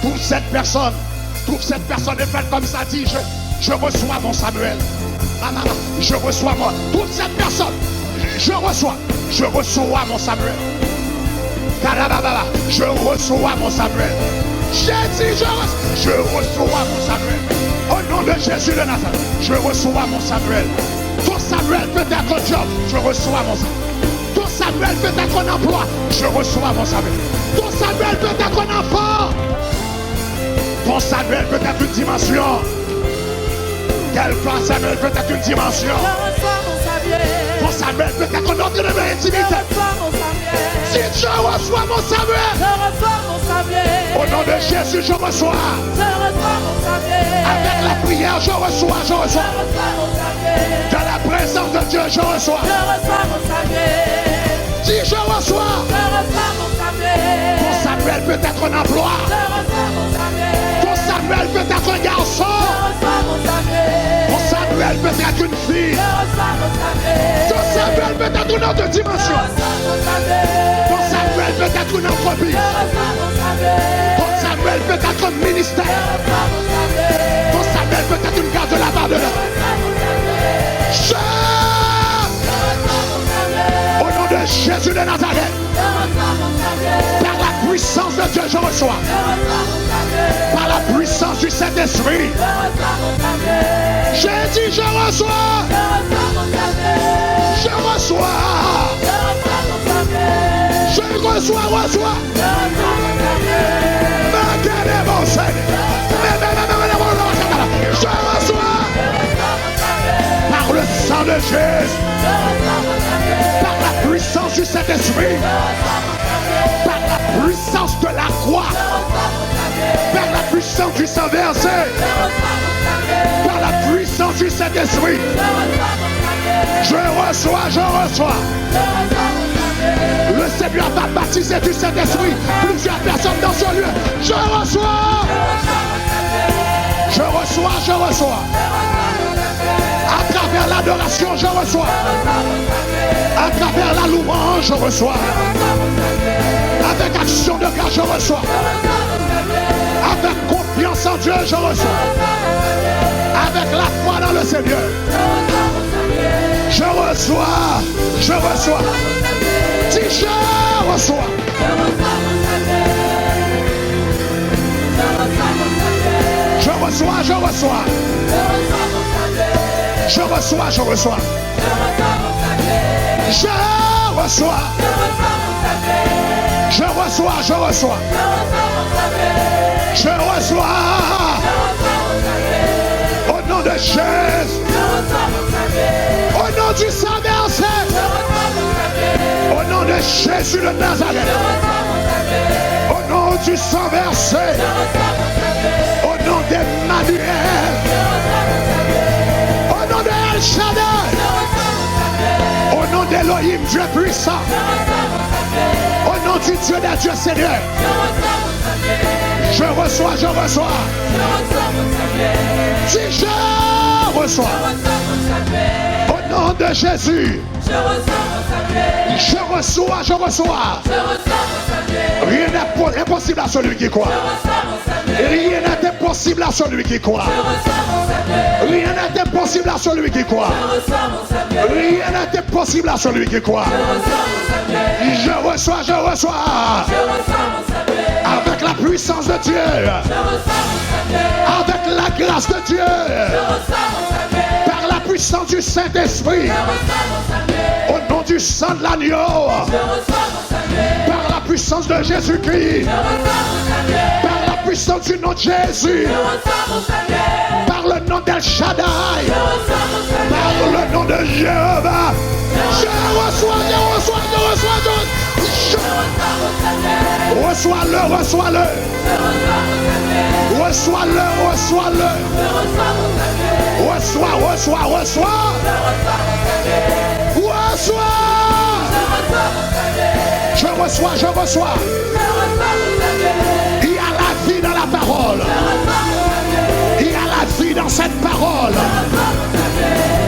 trouve cette personne est faite comme ça, dit je reçois mon Samuel. Je reçois moi. Toute cette personne, je reçois mon Samuel. Je reçois mon Samuel. J'ai dit je reçois mon Samuel. Au nom de Jésus de Nazareth, je reçois mon Samuel. Ton Samuel peut être un job, je reçois mon Samuel. Ton Samuel peut être un emploi, je reçois mon Samuel. Ton Samuel peut être un enfant. Ton Samuel peut être une dimension. Quel plan Samuel peut être une dimension. Je reçois mon Samuel. Ton Samuel peut être un autre de mes intimités. Je reçois mon Samuel. Si je reçois mon Samuel. Je reçois mon Samuel. Au nom de Jésus, je reçois. Je reçois mon Samuel. Avec la prière, je reçois. Je reçois mon Samuel. Dans la présence de Dieu, je reçois. Je reçois mon Samuel. Si je reçois. Je reçois mon Samuel. Ton Samuel peut être un emploi. Je reçois mon Samuel. Ton Samuel peut être un garçon. Je reçois mon Samuel. Ton Samuel Samuel peut être une fille. Ton Samuel peut être une autre dimension. Ton Samuel peut être une entreprise. Ton Samuel peut être un ministère. Ton Samuel peut être une carte de la barre de l'heure. Au nom de Jésus de Nazareth, par la puissance de Dieu, je reçois. Par la puissance du Saint-Esprit, j'ai dit je reçois. Je reçois. Je reçois. Je reçois. Par le sang de Jésus, par la puissance du Saint-Esprit, par la puissance de la croix, par la puissance du sang versé, par la puissance du Saint-Esprit, je reçois. Le Seigneur va baptiser du Saint-Esprit plusieurs personnes dans ce lieu. Je reçois. À travers l'adoration, je reçois. À travers la louange, je reçois. Avec action de grâce, je reçois. Avec confiance en Dieu, je reçois. Avec la foi dans le Seigneur, je reçois. Si je reçois. Je reçois. Au nom de Jésus. Au nom du sang versé. Au nom de Jésus de Nazareth. Au nom du sang versé. Au nom d'Emmanuel. Au nom de El Shaddai. Au nom d'Elohim, Dieu puissant. Au nom du Dieu des dieux Seigneur. Je reçois. Si je reçois. Au nom de Jésus. Je reçois. Rien n'est impossible à celui qui croit. Rien n'est impossible à celui qui croit. Rien n'est impossible à celui qui croit. Rien n'est impossible à celui qui croit. Je reçois. Avec la puissance de Dieu. Avec la grâce de Dieu. Par la puissance du Saint-Esprit. Au nom du sang de l'agneau. Par la puissance de Jésus-Christ. Par la puissance du nom de Jésus. Par le nom d'El Shaddai. Par le nom de Jéhovah. Je reçois. Reçois-le. Je reçois. Il y a la vie dans la parole. Il y a la vie dans cette parole.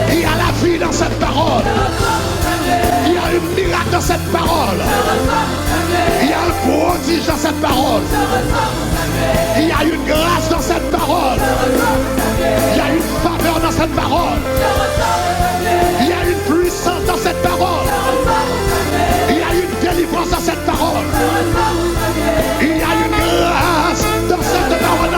Il y a la vie dans cette parole. Il y a un miracle dans cette parole. Il y a un prodige dans cette parole. Il y a une grâce dans cette parole. Il y a une faveur dans cette parole. Il y a une puissance dans cette parole. Il y a une délivrance dans cette parole. Il y a une grâce dans cette parole.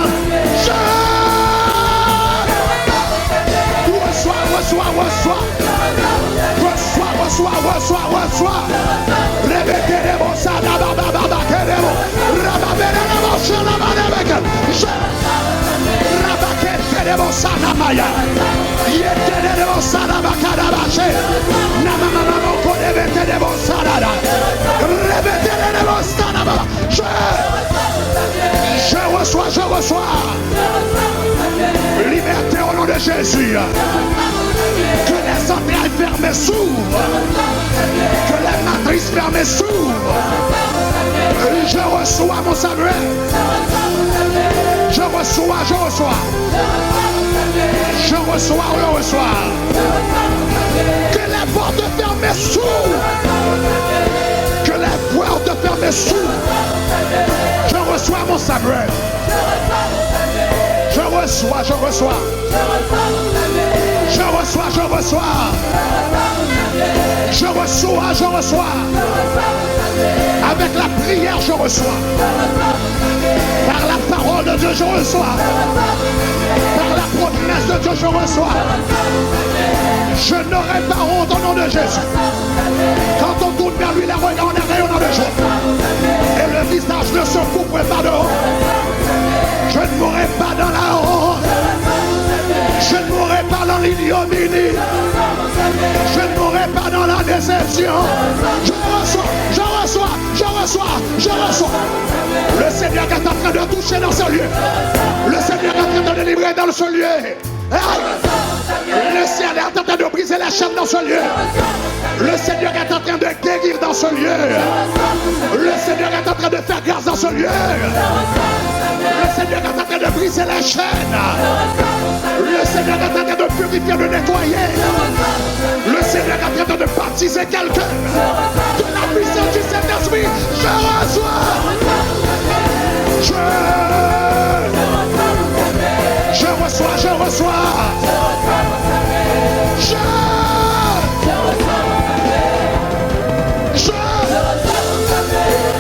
Reçois. Je reçois. Liberté au nom de Jésus. Que les entrailles fermées s'ouvrent. Que les matrices fermées s'ouvrent. Je reçois mon Samuel. Je reçois. reçois, je reçois. Je reçois, je reçois. Que les portes fermées s'ouvrent. Que les portes fermées s'ouvrent. Je reçois mon Samuel. Je reçois, je reçois. Je reçois, je reçois. Je reçois, je reçois. Avec la prière, je reçois. Par la parole de Dieu, je reçois. Par la promesse de Dieu, je reçois. Je n'aurai pas honte au nom de Jésus. Quand on tourne vers lui, les regards en arrière, on a de joie. Et le visage ne se couvre pas de honte. Je ne mourrai pas dans la honte. Je ne mourrai pas dans l'ignominie. Je ne mourrai pas dans la déception. Je reçois, je reçois, je reçois, je reçois. Le Seigneur est en train de toucher dans ce lieu. Le Seigneur est en train de délivrer dans ce lieu. Le Seigneur est en train de briser la chaîne dans ce lieu. Le Seigneur est en train de guérir dans ce lieu. Le Seigneur est en train de faire grâce dans ce lieu. Le Seigneur est en train de briser la chaîne. Le Seigneur est en train de purifier, de nettoyer. Le Seigneur est en train de baptiser quelqu'un de la puissance du Saint-Esprit. Je reçois. Je reçois, je reçois.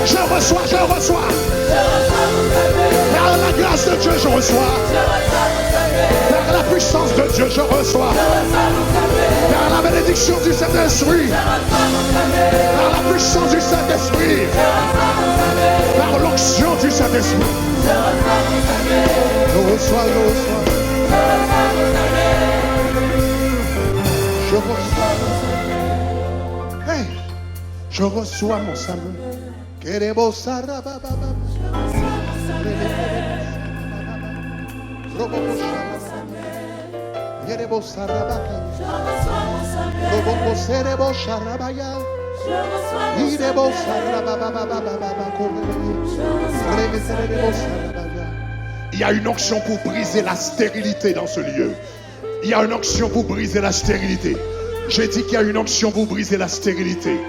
Je reçois, je reçois. Par la grâce de Dieu, je reçois. Par la puissance de Dieu, je reçois. Par la bénédiction du Saint-Esprit. Par la puissance du Saint-Esprit. Par l'onction du Saint-Esprit. Je reçois, je reçois. Je reçois. Hey, je reçois mon Samuel. Il y a une onction pour briser la stérilité dans ce lieu. Il y a une onction pour briser la stérilité. J'ai dit qu'il y a une onction pour briser la stérilité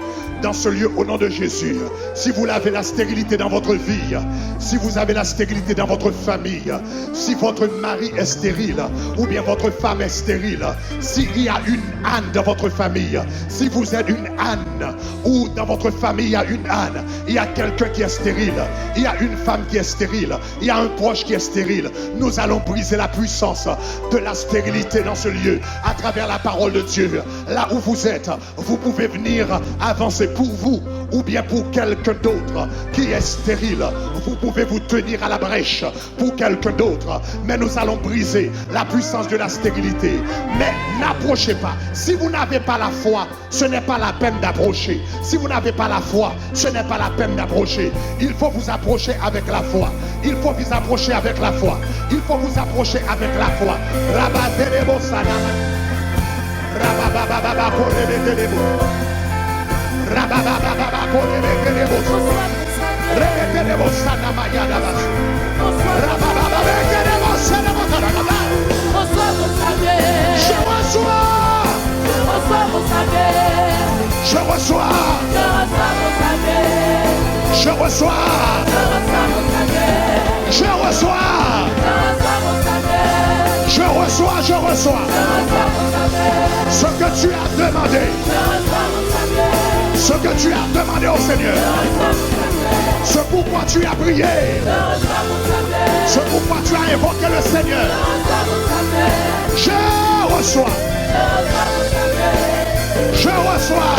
dans ce lieu au nom de Jésus. Si vous avez la stérilité dans votre vie, si vous avez la stérilité dans votre famille, si votre mari est stérile ou bien votre femme est stérile, s'il y a une âne dans votre famille, si vous êtes une âne ou dans votre famille il y a une âne, il y a quelqu'un qui est stérile, il y a une femme qui est stérile, il y a un proche qui est stérile, nous allons briser la puissance de la stérilité dans ce lieu à travers la parole de Dieu. Là où vous êtes, vous pouvez venir avancer pour vous ou bien pour quelqu'un d'autre qui est stérile. Vous pouvez vous tenir à la brèche pour quelqu'un d'autre. Mais nous allons briser la puissance de la stérilité. Mais n'approchez pas. Si vous n'avez pas la foi, ce n'est pas la peine d'approcher. Si vous n'avez pas la foi, ce n'est pas la peine d'approcher. Il faut vous approcher avec la foi. Il faut vous approcher avec la foi. Il faut vous approcher avec la foi. Je reçois. Je reçois. Je reçois. Je reçois, je reçois. Ce que tu as demandé. Ce que tu as demandé au Seigneur. Ce pourquoi tu as prié. Ce pourquoi tu as invoqué le Seigneur. Je reçois. Je reçois.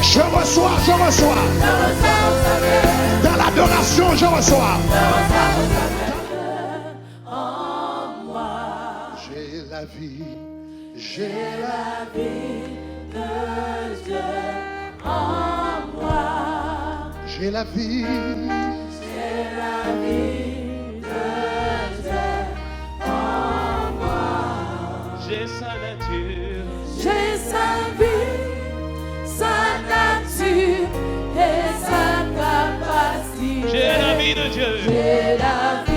Je reçois, je reçois. Dans l'adoration, je reçois. J'ai la vie. J'ai la vie de Dieu en moi. J'ai la vie. J'ai la vie de Dieu en moi. J'ai sa nature. J'ai sa vie, sa nature et sa capacité. J'ai la vie de Dieu. J'ai la